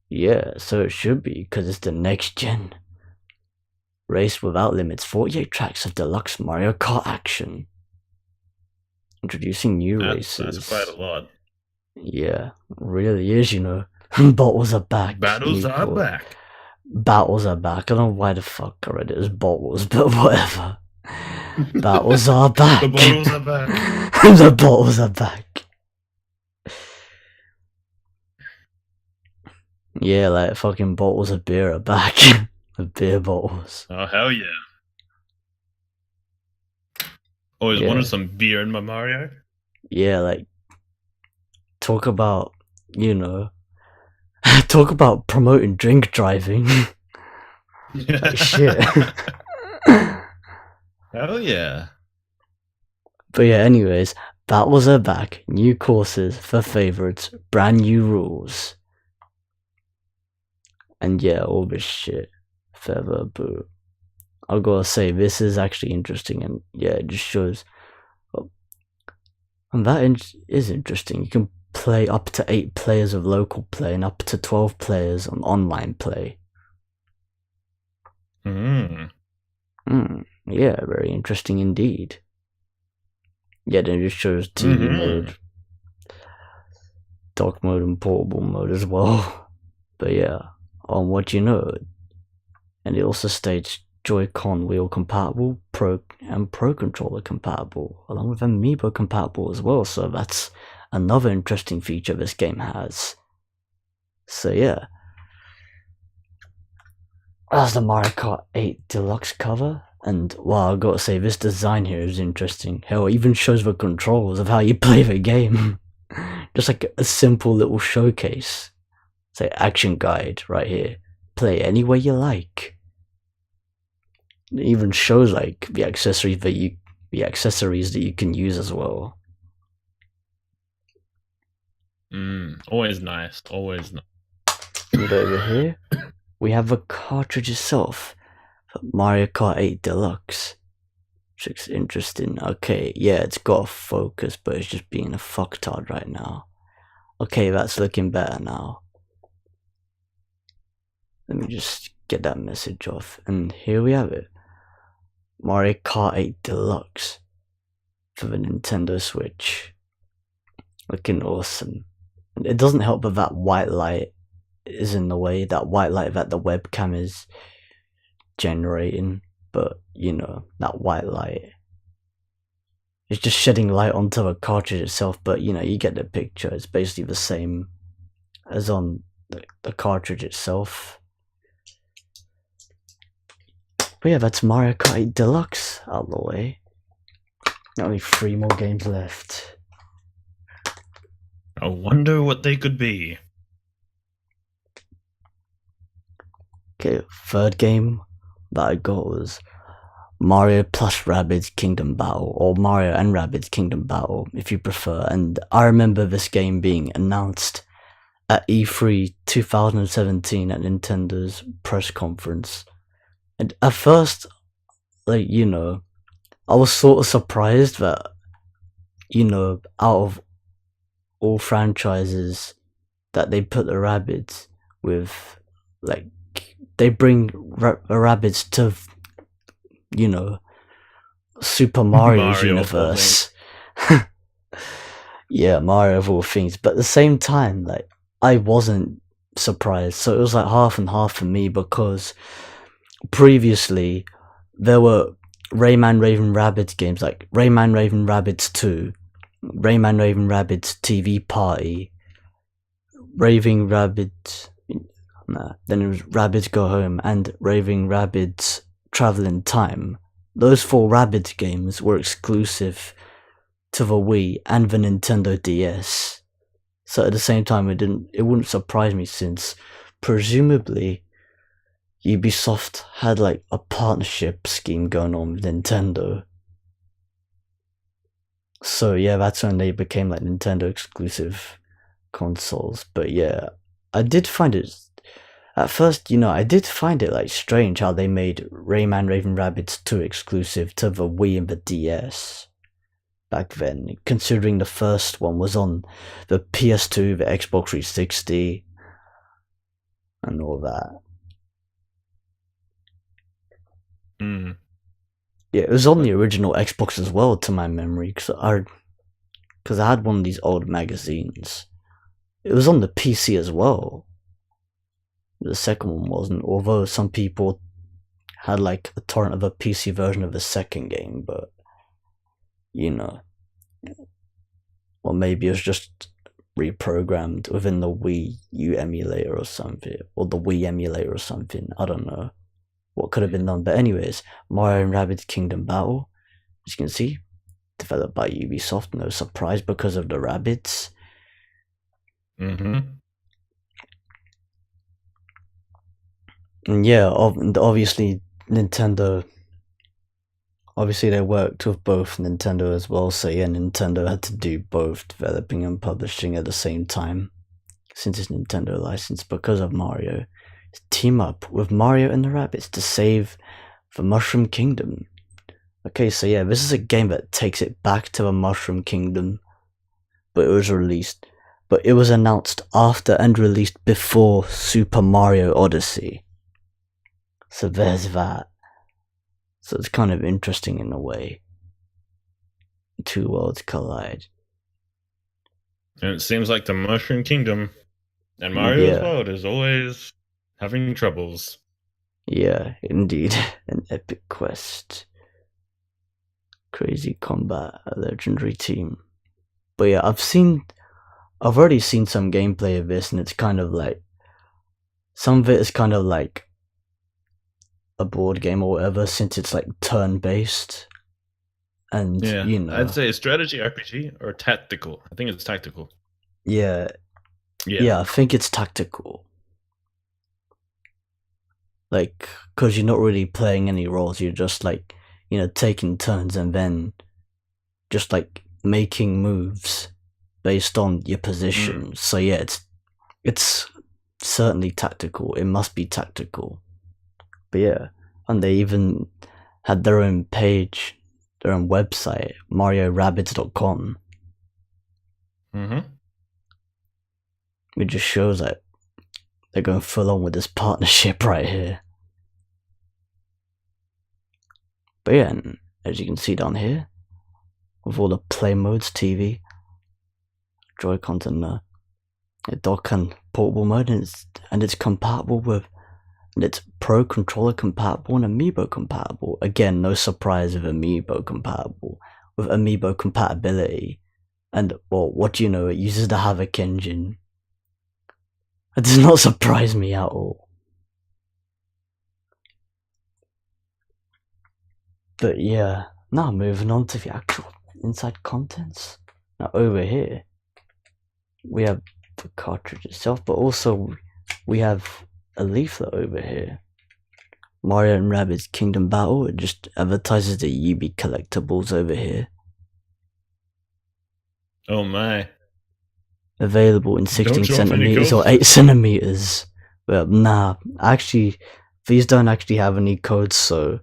Yeah, so it should be, because it's the next gen. Race Without Limits, 48 tracks of deluxe Mario Kart action. Introducing new races. That's quite a lot. Yeah, really is, you know. Bottles are back. Battles are back. Battles are back. I don't know why the fuck I read it as bottles, but whatever. Battles are back. The bottles are back. The bottles are back. Yeah, like fucking bottles of beer are back. The beer bottles. Oh, hell yeah. Always wanted some beer in my Mario. Yeah, like, talk about, you know, talk about promoting drink driving. Like, shit. Hell yeah. But yeah, anyways, battles are back. New courses for favorites. Brand new rules. And yeah, all this shit. Feather, boo. I gotta say, this is actually interesting, and yeah, it just shows. And that is interesting. You can play up to 8 players of local play and up to 12 players on online play. Yeah, very interesting indeed. Yeah, then it just shows TV mode, dock mode, and portable mode as well. But yeah, on what you know. And it also states Joy-Con wheel compatible, Pro controller compatible, along with Amiibo compatible as well. So that's another interesting feature this game has. So yeah, that's the Mario Kart 8 Deluxe cover. And wow, I gotta say, this design here is interesting. Hell, it even shows the controls of how you play the game. Just like a simple little showcase. Say action guide right here. Play any way you like. It even shows like the accessories that you can use as well. Always nice. Always nice. And over here, we have the cartridge itself for Mario Kart 8 Deluxe. Which looks interesting. Okay, yeah, it's got a focus, but it's just being a fucktard right now. Okay, that's looking better now. Let me just get that message off. And here we have it. Mario Kart 8 Deluxe for the Nintendo Switch. Looking awesome. And it doesn't help that that white light is in the way. That white light that the webcam is generating. But, you know, that white light. It's just shedding light onto the cartridge itself. But, you know, you get the picture. It's basically the same as on the cartridge itself. But yeah, that's Mario Kart 8 Deluxe out of the way. Only 3 more games left. I wonder what they could be. Okay, third game that I got was Mario plus Rabbids Kingdom Battle, or Mario and Rabbids Kingdom Battle, if you prefer. And I remember this game being announced at E3 2017 at Nintendo's press conference. And at first, like, you know, I was sort of surprised that, you know, out of all franchises that they put the Rabbids with, like, they bring the Rabbids to, you know, Super Mario's universe. Yeah, Mario of all things. But at the same time, like, I wasn't surprised. So it was like half and half for me, because previously there were Rayman Raven Rabbids games like Rayman Raven Rabbids 2, Rayman Raven Rabbids TV Party, Raving Rabbids, then it was Rabbids Go Home, and Raving Rabbids Travel in Time. Those 4 Rabbids games were exclusive to the Wii and the Nintendo DS. So at the same time, it wouldn't surprise me, since presumably Ubisoft had like a partnership scheme going on with Nintendo. So yeah, that's when they became like Nintendo exclusive consoles. But yeah, I did find it, at first, you know, I did find it like strange how they made Rayman Raven Rabbids 2 exclusive to the Wii and the DS back then, considering the first one was on the PS2, the Xbox 360, and all that. Mm. Yeah, it was on the original Xbox as well, to my memory, because I had one of these old magazines. It was on the PC as well. The second one wasn't, although some people had like a torrent of a PC version of the second game, but you know, or maybe it was just reprogrammed within the Wii U emulator or something, or the Wii emulator or something. I don't know what could have been done, but anyways, Mario and Rabbids Kingdom Battle, as you can see, developed by Ubisoft. No surprise because of the Rabbids. Mm-hmm. And yeah, obviously Nintendo. Obviously, they worked with both Nintendo as well, so yeah, Nintendo had to do both developing and publishing at the same time, since it's Nintendo license because of Mario. Team up with Mario and the Rabbids to save the Mushroom Kingdom. Okay, so yeah, this is a game that takes it back to the Mushroom Kingdom, but it was announced after and released before Super Mario Odyssey. So there's that. So it's kind of interesting in a way. Two worlds collide. And it seems like the Mushroom Kingdom and Mario's world is always having troubles. Yeah, indeed. An epic quest. Crazy combat, a legendary team. But yeah, I've already seen some gameplay of this, and it's kind of like, some of it is kind of like a board game or whatever, since it's like turn-based. And, yeah, you know, I'd say a strategy RPG or tactical. I think it's tactical. Yeah, I think it's tactical. Like, because you're not really playing any roles, you're just like, taking turns and then just like making moves based on your position. So yeah, it's certainly tactical. It must be tactical. But yeah, and they even had their own page, their own website, MarioRabbids.com. It just shows that they're going full on with this partnership right here. But yeah, and as you can see down here, with all the play modes, TV, JoyCons, and the dock and portable mode, and it's compatible with, and it's Pro Controller compatible and Amiibo compatible. Again, no surprise with Amiibo compatible, with Amiibo compatibility. And, well, what do you know, it uses the Havoc engine. It does not surprise me at all. But yeah, now moving on to the actual inside contents. Now over here, we have the cartridge itself, but also we have a leaflet over here. Mario and Rabbids Kingdom Battle. It just advertises the Ubi collectibles over here. Oh my. Available in 16 centimeters or 8 centimeters. Well, nah, actually, these don't actually have any codes, so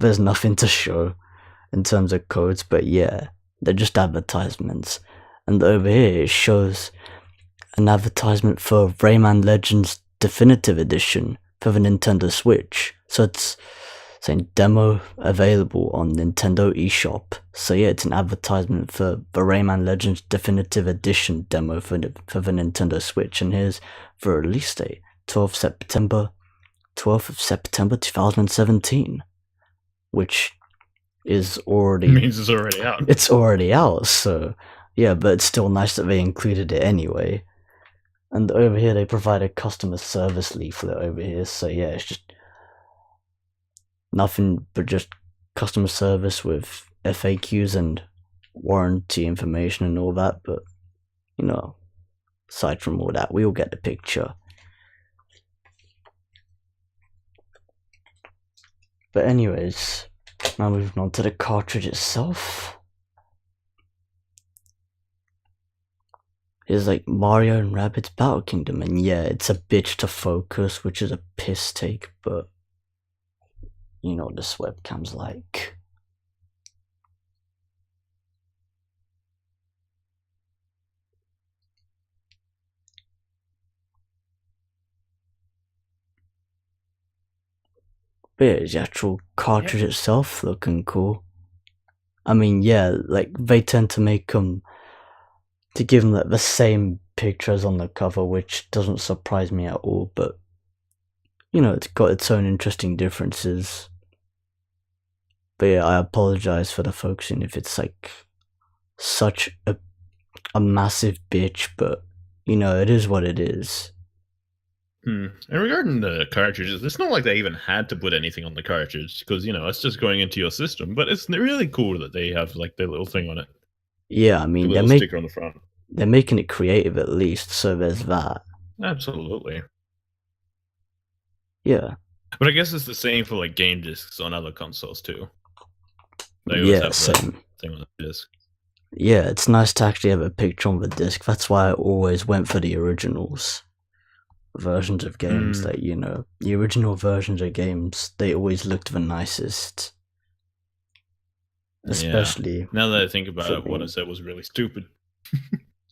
there's nothing to show in terms of codes, but yeah, they're just advertisements. And over here it shows an advertisement for Rayman Legends Definitive Edition for the Nintendo Switch. So it's saying demo available on Nintendo eShop. So yeah, it's an advertisement for the Rayman Legends Definitive Edition demo for the Nintendo Switch. And here's the release date, 12th of September 2017, which is already... means it's already out. It's already out, so yeah, but it's still nice that they included it anyway. And over here they provide a customer service leaflet over here, so yeah, it's just nothing but just customer service with FAQs and warranty information and all that, but aside from all that, we all get the picture. But anyways, now moving on to the cartridge itself. It's like Mario and Rabbids Battle Kingdom, and yeah, it's a bitch to focus, which is a piss take, but you know what this webcam's like. But yeah, the actual cartridge itself looking cool. I mean, yeah, like they tend to make them to give them like, the same pictures on the cover, which doesn't surprise me at all. But you know, it's got its own interesting differences. But yeah, I apologize for the focusing if it's like such a massive bitch, but you know, it is what it is. And regarding the cartridges, it's not like they even had to put anything on the cartridge because, you know, it's just going into your system. But it's really cool that they have like their little thing on it. Yeah, I mean, the little sticker on the front. They're making it creative at least, so there's that. Absolutely. Yeah. But I guess it's the same for like game discs on other consoles too. They yeah, have same. Thing on the disc. Yeah, it's nice to actually have a picture on the disc. That's why I always went for the originals versions of games. That, you know, the original versions of games, they always looked the nicest. Especially now that I think about it, what I said was really stupid.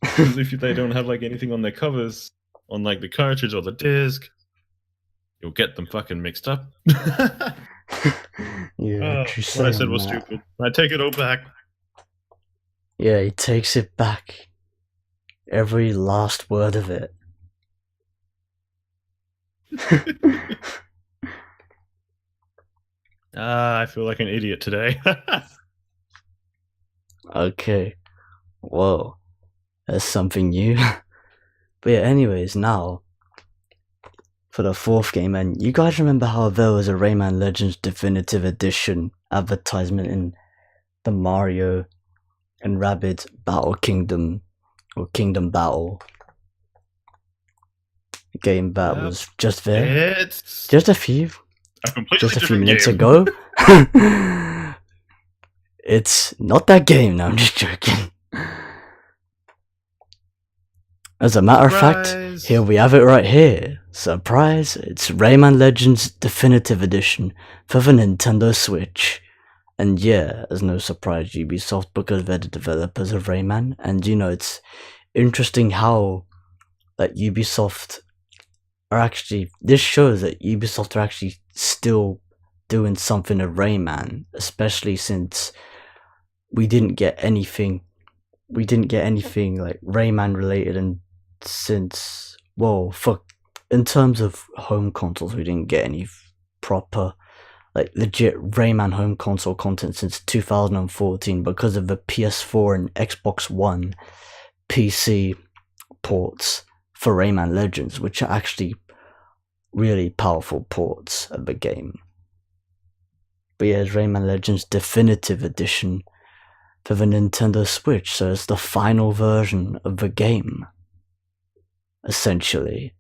Because if they don't have like anything on their covers, on like the cartridge or the disc, you'll get them fucking mixed up. Yeah, what I said was stupid. I take it all back. Yeah, he takes it back. Every last word of it. I feel like an idiot today. Okay. Whoa. That's something new. But yeah, anyways, now for the fourth game, and you guys remember how there was a Rayman Legends Definitive Edition advertisement in the Mario and Rabbids Battle Kingdom, or Kingdom Battle game that was just there? It's just a few minutes ago. It's not that game, no, I'm just joking. As a matter of fact, here we have it right here. Surprise, it's Rayman Legends Definitive Edition for the Nintendo Switch. And yeah, there's no surprise, Ubisoft, because they're the developers of Rayman. And you know, it's interesting how that Ubisoft are actually, this shows that Ubisoft are actually still doing something of Rayman, especially since we didn't get anything like Rayman related, and since, well, in terms of home consoles, we didn't get any proper, like, legit Rayman home console content since 2014 because of the PS4 and Xbox One PC ports for Rayman Legends, which are actually really powerful ports of the game. But yeah, it's Rayman Legends Definitive Edition for the Nintendo Switch, so it's the final version of the game, essentially.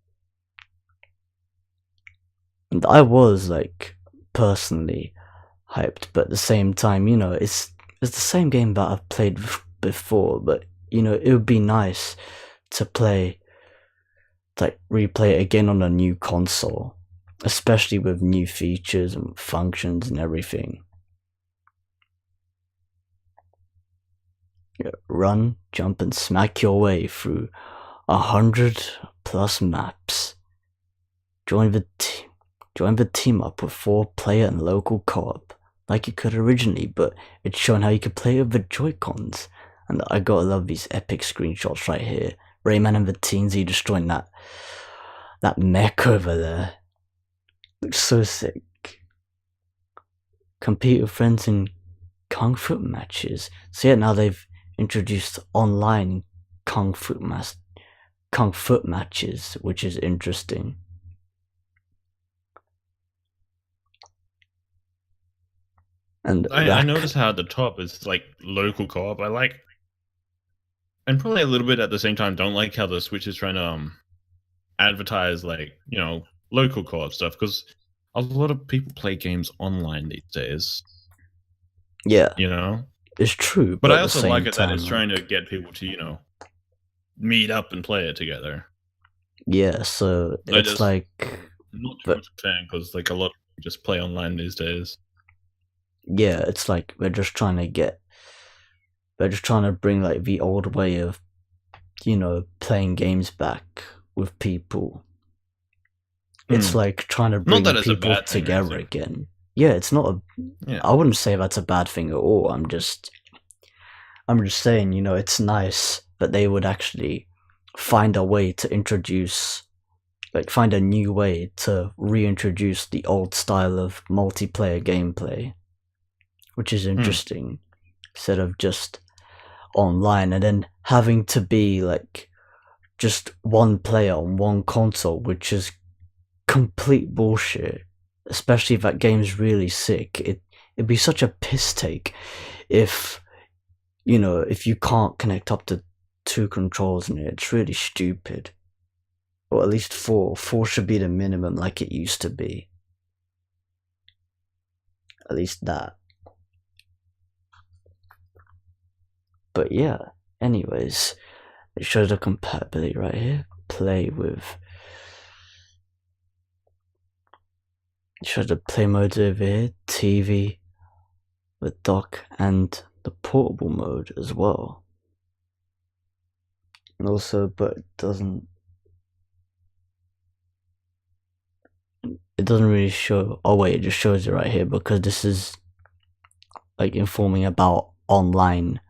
And I was, like, personally hyped, but at the same time, you know, it's the same game that I've played before, but, you know, it would be nice to replay it again on a new console, especially with new features and functions and everything. Run, jump, and smack your way through 100+ maps. Join the team up with 4-player and local co-op, like you could originally, but it's showing how you could play with the JoyCons. And I gotta love these epic screenshots right here. Rayman and the teens, destroying that mech over there. Looks so sick. Compete with friends in Kung Fu matches. So yeah, now they've introduced online Kung Fu matches, which is interesting. And I noticed how at the top is like local co-op. I like, and probably a little bit at the same time, don't like how the Switch is trying to advertise, like, you know, local co-op stuff, because a lot of people play games online these days. Yeah, you know, it's true. But I also like it that it's trying to get people to, you know, meet up and play it together. Yeah, so it's like, I'm not too much a fan because like a lot of people just play online these days. Yeah, it's like they're just trying to bring like the old way of, you know, playing games back with people. It's like trying to bring people together again. yeah, it's not a. Yeah. I wouldn't say that's a bad thing at all. I'm just saying, you know, it's nice that they would actually find a way to introduce, like, find a new way to reintroduce the old style of multiplayer gameplay, which is interesting, instead of just online and then having to be like just one player on one console, which is complete bullshit. Especially if that game's really sick. It'd be such a piss take if, you know, if you can't connect up to 2 controls in it. It's really stupid. Or at least 4. 4 should be the minimum, like it used to be. At least that. But yeah, anyways, it shows the compatibility right here. Play with. It shows the play mode over here, TV, the dock, and the portable mode as well. And also, but it doesn't really show. Oh wait, it just shows it right here because this is like informing about online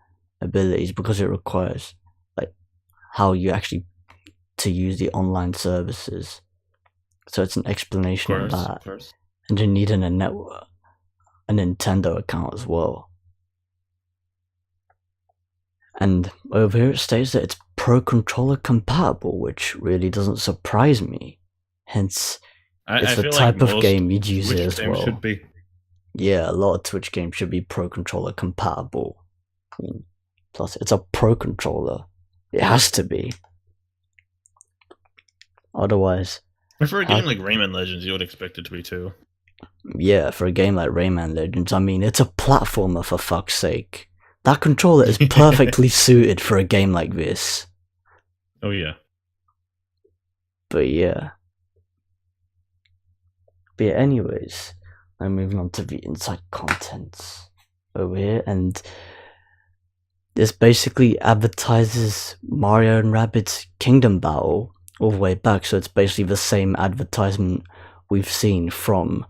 abilities, because it requires like how you actually to use the online services. So it's an explanation of that. And you need a Nintendo account as well. And over here it states that it's Pro Controller compatible, which really doesn't surprise me. Hence, it's the type of game you'd use it as well. Should be. Yeah, a lot of Twitch games should be Pro Controller compatible. I mean, plus, it's a Pro Controller. It has to be. Otherwise... For a game like Rayman Legends, you would expect it to be too. Yeah, for a game like Rayman Legends, I mean, it's a platformer, for fuck's sake. That controller is perfectly suited for a game like this. Oh yeah. But yeah. Anyways, I'm moving on to the inside contents over here, and this basically advertises Mario and Rabbids Kingdom Battle all the way back, so it's basically the same advertisement we've seen from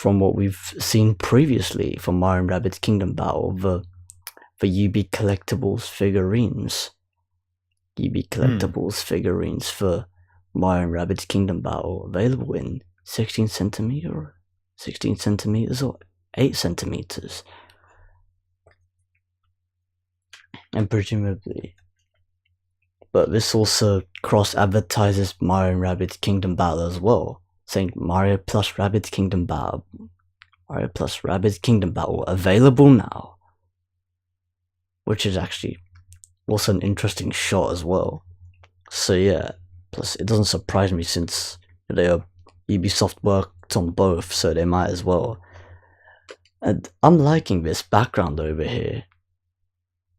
what we've seen previously from Mario and Rabbids Kingdom Battle, the UB Collectibles figurines. UB Collectibles figurines for Mario and Rabbids Kingdom Battle, available in 16 centimeters or 8 centimeters. And presumably, but this also cross-advertises Mario and Rabbids Kingdom Battle as well, saying Mario plus Rabbids Kingdom Battle. Mario plus Rabbids Kingdom Battle available now. Which is actually also an interesting shot as well. So yeah, plus it doesn't surprise me since they are Ubisoft worked on both, so they might as well. And I'm liking this background over here.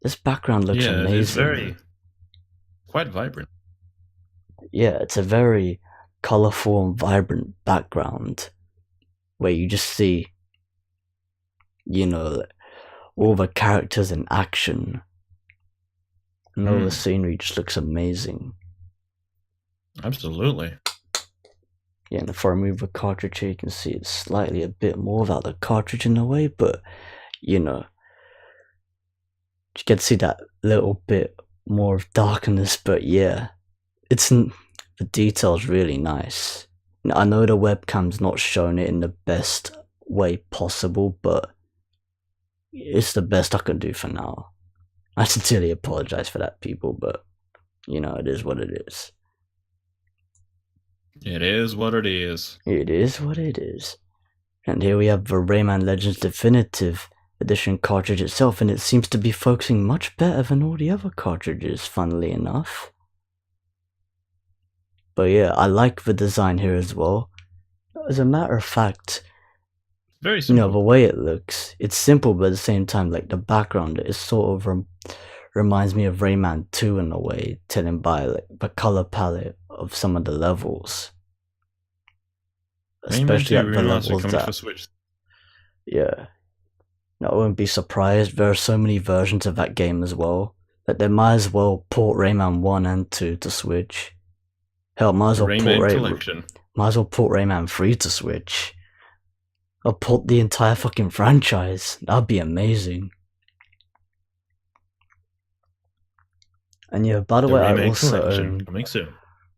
This background looks amazing. It's very quite vibrant. Yeah, it's a very colorful and vibrant background where you just see, you know, all the characters in action, and all the scenery just looks amazing. Absolutely. Yeah, and if I remove the cartridge here, you can see it's slightly a bit more without the cartridge in a way, but you know, you can see that little bit more of darkness. But yeah, the detail's really nice. I know the webcam's not showing it in the best way possible, but it's the best I can do for now. I sincerely apologize for that, people, but you know, it is what it is. It is what it is. It is what it is. And here we have the Rayman Legends Definitive Edition cartridge itself, and it seems to be focusing much better than all the other cartridges, funnily enough. But yeah, I like the design here as well. As a matter of fact, very simple. You know, the way it looks, it's simple, but at the same time, like the background is sort of reminds me of Rayman 2 in a way, telling by like the color palette of some of the levels. Especially at the levels that... for Switch. Yeah. I wouldn't be surprised. There are so many versions of that game as well that they might as well port Rayman 1 and 2 to Switch. Hell, might as well port Rayman 3 to Switch. Or port the entire fucking franchise. That'd be amazing. And yeah, by the way, I Rayman also Collection own coming soon.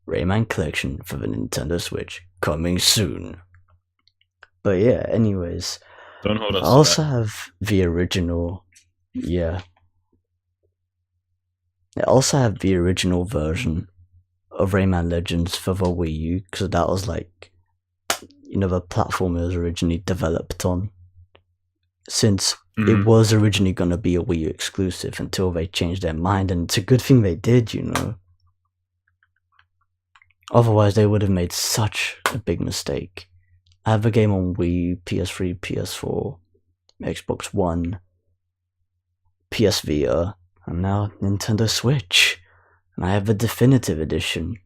Rayman Collection for the Nintendo Switch coming soon. But yeah, anyways, Don't hold us I also to that. have the original. Yeah. I also have the original version of Rayman Legends for the Wii U, because that was like, the platform it was originally developed on. Since it was originally going to be a Wii U exclusive until they changed their mind, and it's a good thing they did, Otherwise, they would have made such a big mistake. I have the game on Wii, PS3, PS4, Xbox One, PS Vita, and now Nintendo Switch. And I have the definitive edition.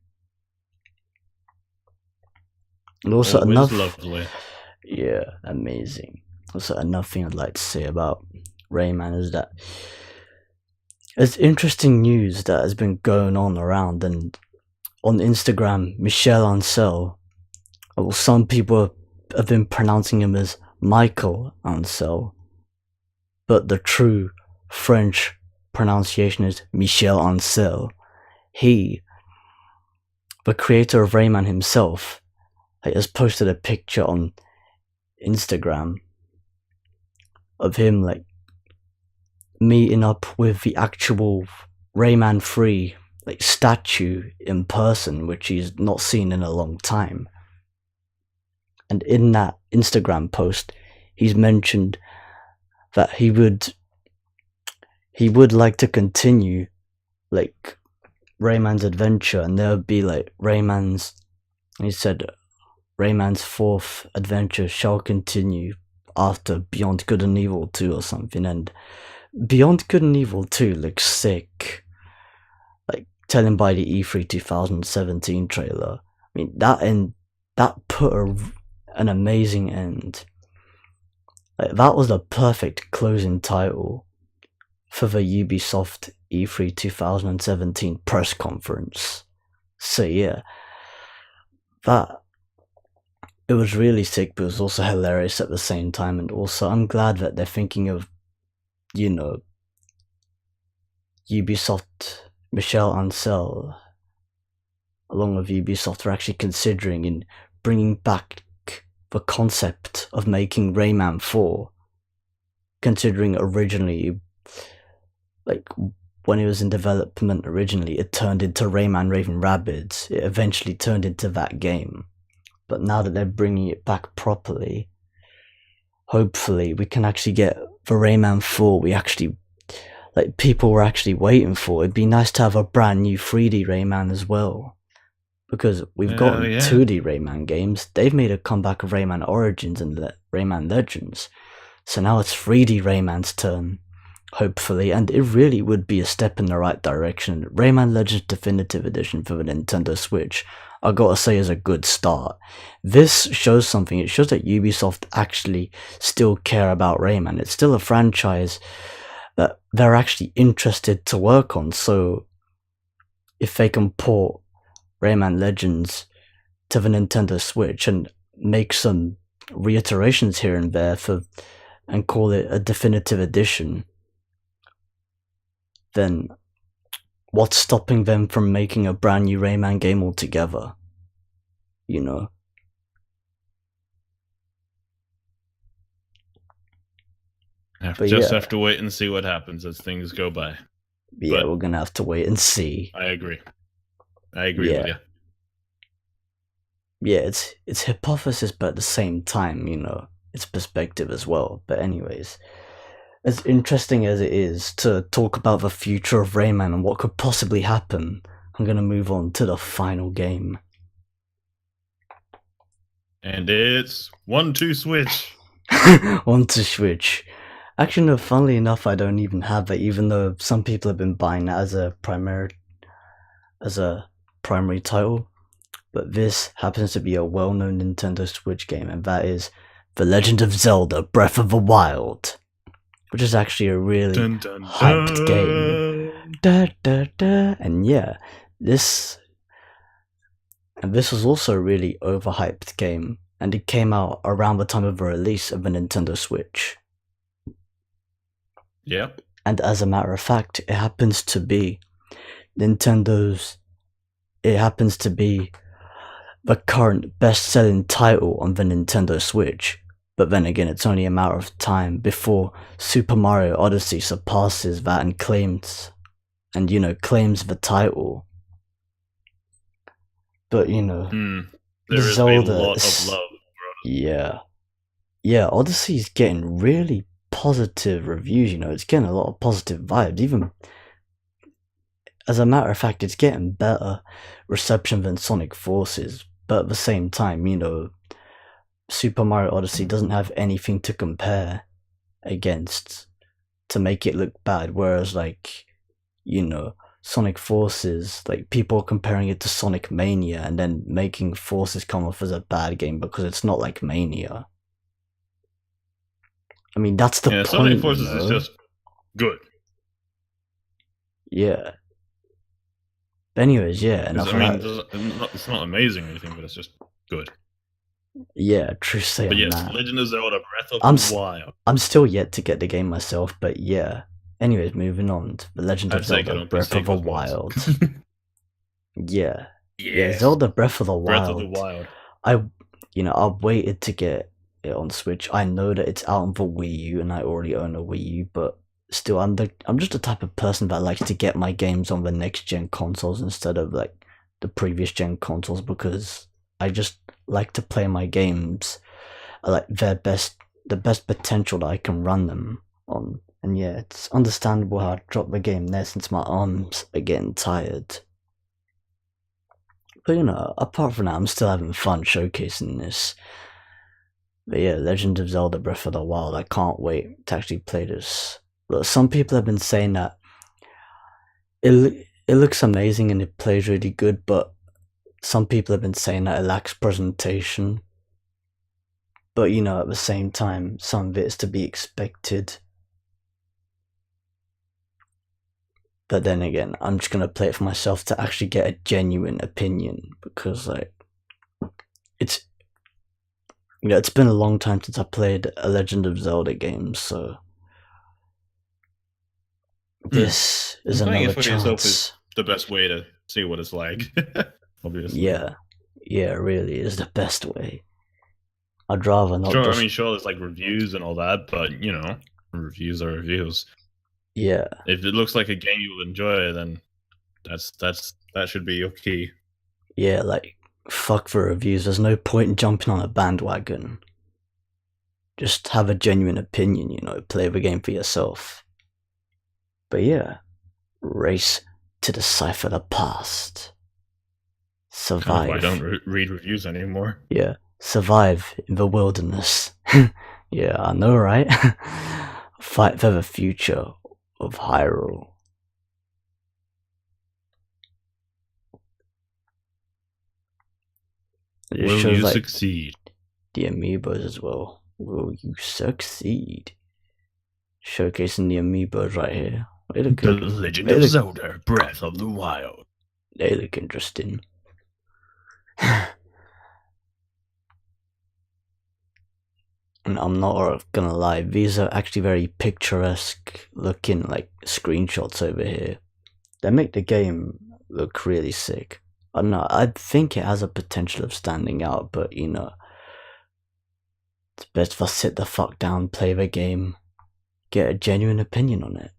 And also lovely. Yeah, amazing. Also, another thing I'd like to say about Rayman is that there's interesting news that has been going on around, and on Instagram, Michel Ancel, well, some people have been pronouncing him as Michael Ancel, but the true French pronunciation is Michel Ancel. He, the creator of Rayman himself, has posted a picture on Instagram of him meeting up with the actual Rayman 3 statue in person, which he's not seen in a long time. And in that Instagram post, he's mentioned that he would like to continue Rayman's adventure, and there would be he said Rayman's 4th adventure shall continue after Beyond Good and Evil 2 or something, and Beyond Good and Evil 2 looks sick. Telling by the E3 2017 trailer. I mean, that put an amazing end. That was the perfect closing title for the Ubisoft E3 2017 press conference. So yeah, it was really sick, but it was also hilarious at the same time. And also, I'm glad that they're thinking of, Ubisoft, Michel Ancel, along with Ubisoft, are actually considering in bringing back the concept of making Rayman 4, considering originally, when it was in development originally, it turned into Rayman Raving Rabbids. It eventually turned into that game. But now that they're bringing it back properly, hopefully we can actually get the Rayman 4 we actually people were actually waiting for. It'd be nice to have a brand new 3D Rayman as well, because we've gotten 2D Rayman games. They've made a comeback of Rayman Origins and Rayman Legends, so now it's 3D Rayman's turn, hopefully, and it really would be a step in the right direction. Rayman Legends Definitive Edition for the Nintendo Switch, I gotta say, is a good start. This shows something. It shows that Ubisoft actually still care about Rayman. It's still a franchise that they're actually interested to work on. So if they can port Rayman Legends to the Nintendo Switch and make some reiterations here and there and call it a definitive edition, then what's stopping them from making a brand new Rayman game altogether? Have to wait and see what happens as things go by. Yeah, but we're gonna have to wait and see. I agree with you. Yeah, it's hypothesis, but at the same time, it's perspective as well. But anyways, as interesting as it is to talk about the future of Rayman and what could possibly happen, I'm gonna move on to the final game. And it's 1-2 Switch. 1-2 Switch. Actually, no, funnily enough, I don't even have it, even though some people have been buying it as a primary title. But this happens to be a well-known Nintendo Switch game, and that is The Legend of Zelda Breath of the Wild, which is actually a really hyped game. And yeah, this was also a really overhyped game, and it came out around the time of the release of the Nintendo Switch. Yep. And as a matter of fact, it happens to be the current best-selling title on the Nintendo Switch. But then again, it's only a matter of time before Super Mario Odyssey surpasses that and claims the title. But there is Zelda, a lot of love. Yeah, Odyssey is getting really positive reviews. It's getting a lot of positive vibes. Even as a matter of fact, it's getting better reception than Sonic Forces. But at the same time, Super Mario Odyssey doesn't have anything to compare against to make it look bad. Whereas, Sonic Forces, people are comparing it to Sonic Mania and then making Forces come off as a bad game because it's not like Mania. I mean, that's the point. Sonic Forces is just good. Yeah. Anyways, yeah. It's not amazing or anything, but it's just good. Yeah, true say but on yes, that. Legend of Zelda Breath of the Wild. I'm still yet to get the game myself, but yeah. Anyways, moving on to The Legend of Zelda Breath of the Wild. Yeah. Yeah, Zelda Breath of the Wild. Breath of the Wild. I waited to get it on Switch. I know that it's out on the Wii U and I already own a Wii U, but still I'm just the type of person that likes to get my games on the next gen consoles instead of the previous gen consoles, because I just like to play my games at the best potential that I can run them on. And yeah, it's understandable how I dropped the game there since my arms are getting tired. But apart from that, I'm still having fun showcasing this. But yeah, Legend of Zelda Breath of the Wild, I can't wait to actually play this. Look, some people have been saying that it looks amazing and it plays really good, but some people have been saying that it lacks presentation. But at the same time, some of it is to be expected. But then again, I'm just gonna play it for myself to actually get a genuine opinion, because it's been a long time since I played a Legend of Zelda game, so this is another chance. Yourself is the best way to see what it's like. Obviously. Yeah, it really is the best way. I'd rather not. Sure, there's reviews and all that, but reviews are reviews. Yeah. If it looks like a game you'll enjoy, then that should be your key. Yeah, fuck the reviews. There's no point in jumping on a bandwagon. Just have a genuine opinion, play the game for yourself. But yeah, race to decipher the past. Survive. I don't read reviews anymore. Yeah, survive in the wilderness. Yeah, I know, right? Fight for the future of Hyrule. Will you succeed? The amiibos as well. Will you succeed? Showcasing the amiibos right here. They look good. The Legend of Zelda Breath of the Wild. They look interesting. And I'm not gonna lie, these are actually very picturesque looking screenshots over here. They make the game look really sick. I don't know, I think it has a potential of standing out, but it's best if I sit the fuck down, play the game, get a genuine opinion on it.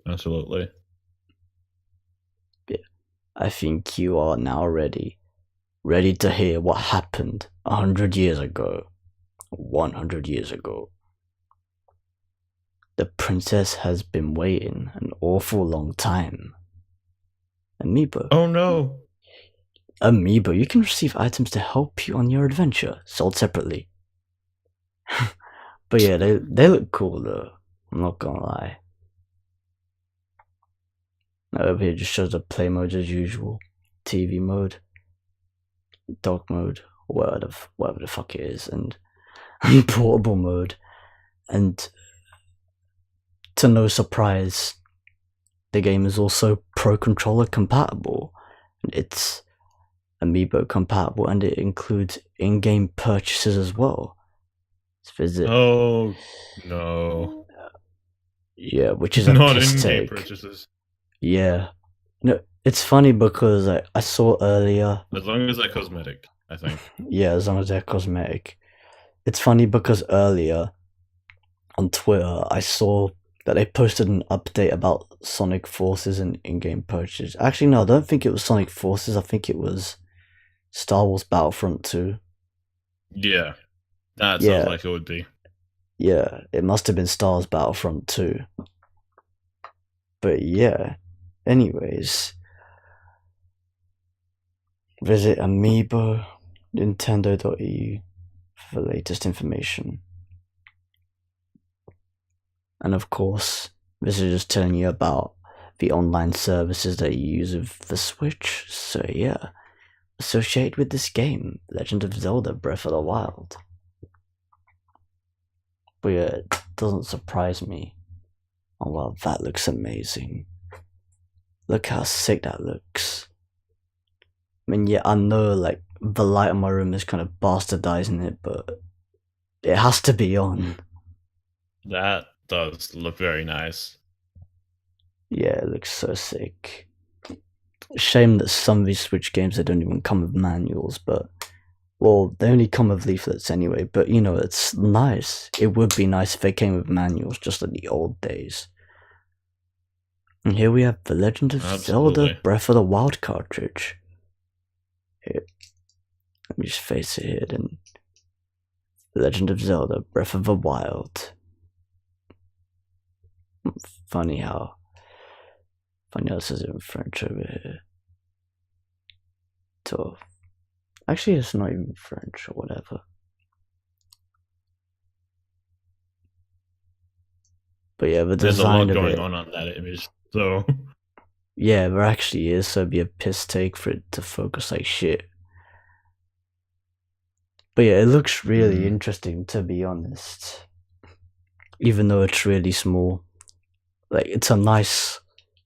Absolutely. Yeah. I think you are now ready to hear what happened 100 years ago. 100 years ago. The princess has been waiting an awful long time. Amiibo. Oh no! Amiibo, you can receive items to help you on your adventure, sold separately. But yeah, they look cool though, I'm not gonna lie. Now over here just shows the play mode as usual. TV mode, dock mode, whatever the fuck it is, and portable mode. And to no surprise, the game is also Pro Controller compatible. It's Amiibo compatible, and it includes in-game purchases as well. Let's visit. Oh no! Yeah, which is a Not piss in-game take. purchases. Yeah, no, it's funny because I saw earlier. As long as they're cosmetic, I think. Yeah, as long as they're cosmetic. It's funny because earlier on Twitter I saw that they posted an update about Sonic Forces and in-game purchases. Actually, no, I don't think it was Sonic Forces. I think it was Star Wars Battlefront 2. Yeah, that sounds like it would be. Yeah, it must have been Star Wars Battlefront 2. But yeah, anyways, visit Amiibo, Nintendo.eu for the latest information. And of course, this is just telling you about the online services that you use with the Switch. So yeah, associated with this game, Legend of Zelda Breath of the Wild. But yeah, it doesn't surprise me. Oh wow, that looks amazing. Look how sick that looks. I mean, yeah, I know like the light in my room is kind of bastardizing it, but it has to be on. That does look very nice. Yeah, it looks so sick. Shame that some of these Switch games, they don't even come with manuals, but well, they only come with leaflets anyway, but you know, it's nice. It would be nice if they came with manuals, just like the old days. And here we have the Legend of Zelda Breath of the Wild cartridge. Here, let me just face it here then. The Legend of Zelda Breath of the Wild. Funny how it says it in French over here. So, actually, it's not even French or whatever. But yeah, the design of it. There's a lot going on that image, so. Yeah, there actually is, so it'd be a piss take for it to focus like shit. But yeah, it looks really interesting, to be honest. Even though it's really small. Like, it's a nice,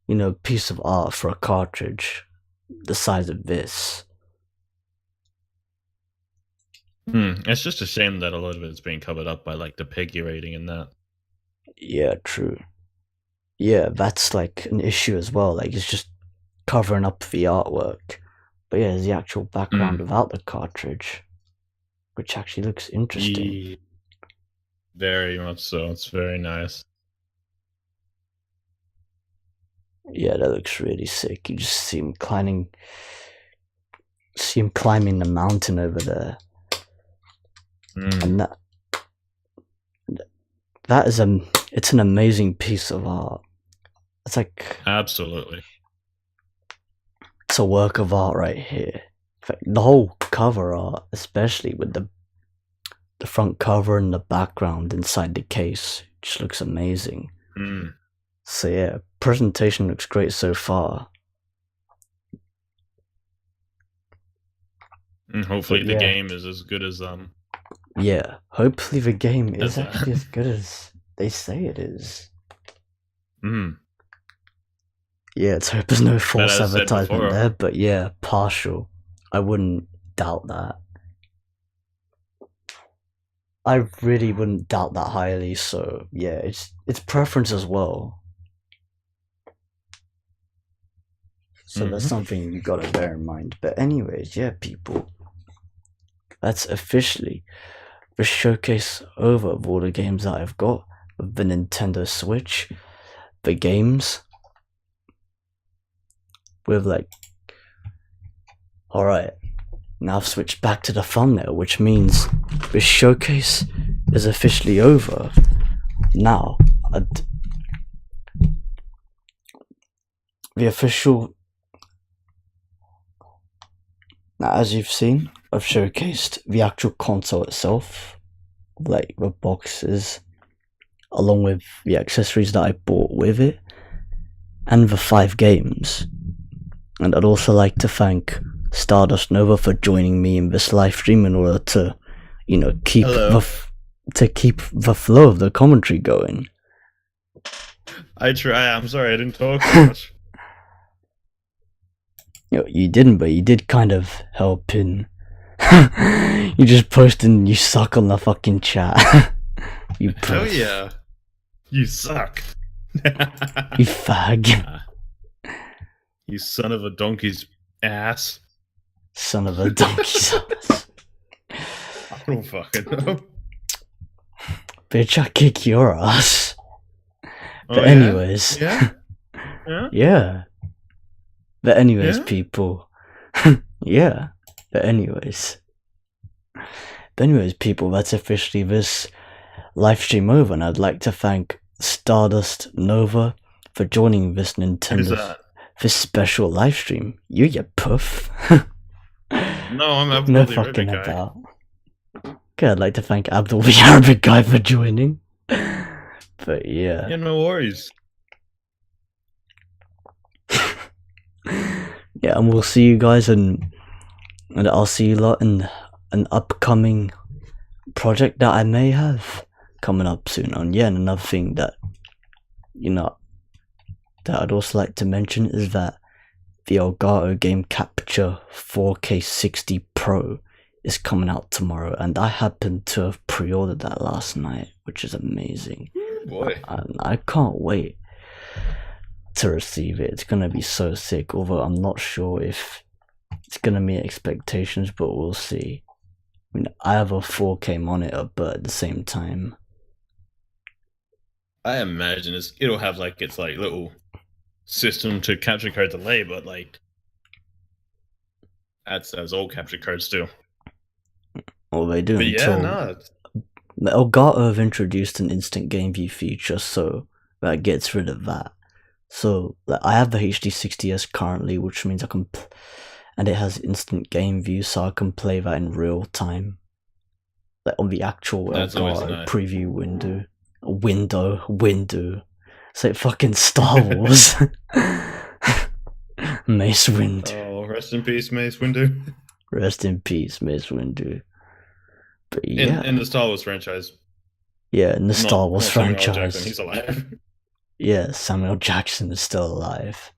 you know, piece of art for a cartridge the size of this. It's just a shame that a lot of it's being covered up by like the PEGI rating and that. Yeah, true. Yeah, that's like an issue as well. Like, it's just covering up the artwork. But yeah, there's the actual background without the cartridge, which actually looks interesting. Yeah, very much so. It's very nice. Yeah, that looks really sick. You just see him climbing the mountain over there. And that is it's an amazing piece of art. It's like, absolutely, it's a work of art right here. In fact, the whole cover art, especially with the front cover and the background inside the case, just looks amazing. So yeah, presentation looks great so far. And hopefully the game is as good as Yeah, hopefully the game is actually as good as they say it is. Yeah, let's hope there's no false advertisement there, but yeah, partial. I wouldn't doubt that. I really wouldn't doubt that highly, so yeah, it's preference as well. So that's something you gotta bear in mind. But anyways, yeah, people, that's officially the showcase over of all the games that I've got with the Nintendo Switch. The games with like, alright, now I've switched back to the thumbnail, which means the showcase is officially over. Now, the official. Now, as you've seen, I've showcased the actual console itself, like the boxes, along with the accessories that I bought with it, and the 5 games. And I'd also like to thank Stardust Nova for joining me in this live stream in order to, you know, keep the flow of the commentary going. I try. I'm sorry, I didn't talk so much. You didn't, but you did kind of help in. You just posted and you suck on the fucking chat. You Hell puss. yeah. You suck. You fag. You son of a donkey's ass. Son of a donkey's ass. I don't fucking know. Bitch, I kick your ass. Oh, But yeah? anyways. Yeah? Yeah? Yeah. But anyways, Yeah? people. Yeah. But anyways, people, that's officially this live stream over, and I'd like to thank Stardust Nova for joining this Nintendo, this special live stream. You puff. No, I'm no Abdul the fucking Arabic guy. about. Okay, I'd like to thank Abdul the Arabic guy for joining. But yeah. Yeah, no worries. Yeah, and we'll see you guys, and I'll see you lot in an upcoming project that I may have coming up soon. And yeah, and another thing that that I'd also like to mention is that the Elgato Game Capture 4K 60 Pro is coming out tomorrow, and I happened to have pre-ordered that last night, which is amazing. Boy. I can't wait to receive it. It's gonna be so sick, although I'm not sure if it's gonna meet expectations, but we'll see. I mean, I have a 4K monitor, but at the same time, I imagine it'll have like its like little system to capture card delay, but like that's as all capture cards do. all they do But until Elgato have introduced an instant game view feature, so that gets rid of that. So like, I have the HD60S currently, which means I can, and it has instant game view, so I can play that in real time, like on the actual Elgato preview window. It's like fucking Star Wars. Mace Windu. Oh, rest in peace, Mace Windu. Rest in peace, Mace Windu. But yeah, in the Star Wars franchise. Yeah, in the Star Wars franchise. Jackson, he's alive. Yeah, Samuel Jackson is still alive.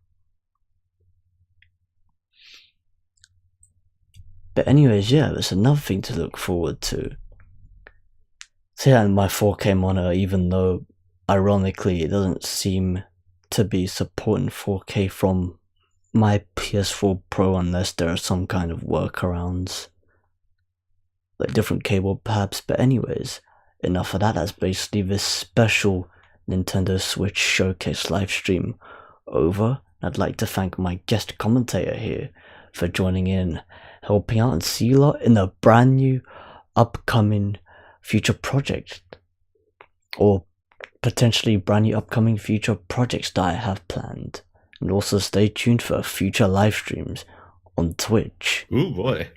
But anyways, yeah, there's another thing to look forward to. So yeah, my 4K monitor, even though ironically it doesn't seem to be supporting 4K from my PS4 Pro unless there are some kind of workarounds, like different cable perhaps. But anyways, enough of that. That's basically this special Nintendo Switch showcase live stream over. I'd like to thank my guest commentator here for joining in, helping out, and see you lot in a brand new upcoming future project, or potentially brand new upcoming future projects that I have planned. And also stay tuned for future live streams on Twitch. Ooh boy.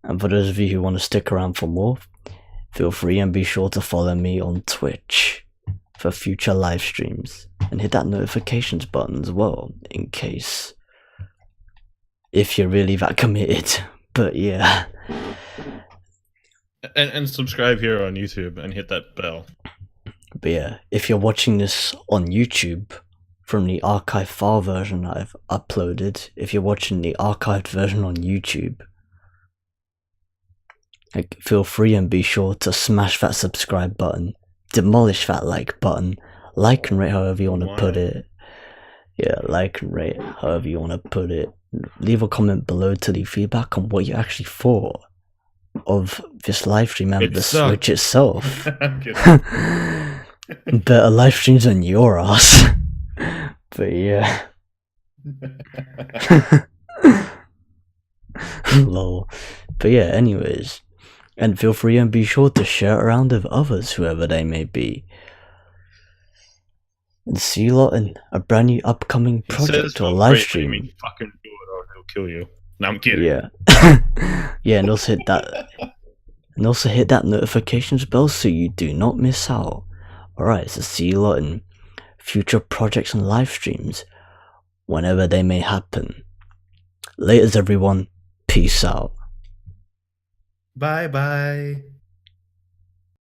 And for those of you who want to stick around for more, feel free and be sure to follow me on Twitch for future live streams, and hit that notifications button as well, in case, if you're really that committed. But yeah. And subscribe here on YouTube and hit that bell. But yeah, if you're watching this on YouTube from the archive file version I've uploaded, if you're watching the archived version on YouTube, like, feel free and be sure to smash that subscribe button, demolish that like button, like and rate however you want to put it. Yeah, like and rate however you want to put it. Leave a comment below to leave feedback on what you actually thought of this live stream and the Switch itself. Better live streams than your ass. But yeah. Lol. But yeah, anyways. And feel free and be sure to share it around with others, whoever they may be. And see you lot in a brand new upcoming project or live stream. Fucking do it or he'll kill you. No, I'm kidding. Yeah. Yeah, and also hit that notifications bell so you do not miss out. Alright, so see you lot in future projects and live streams whenever they may happen. Laters everyone. Peace out. Bye bye.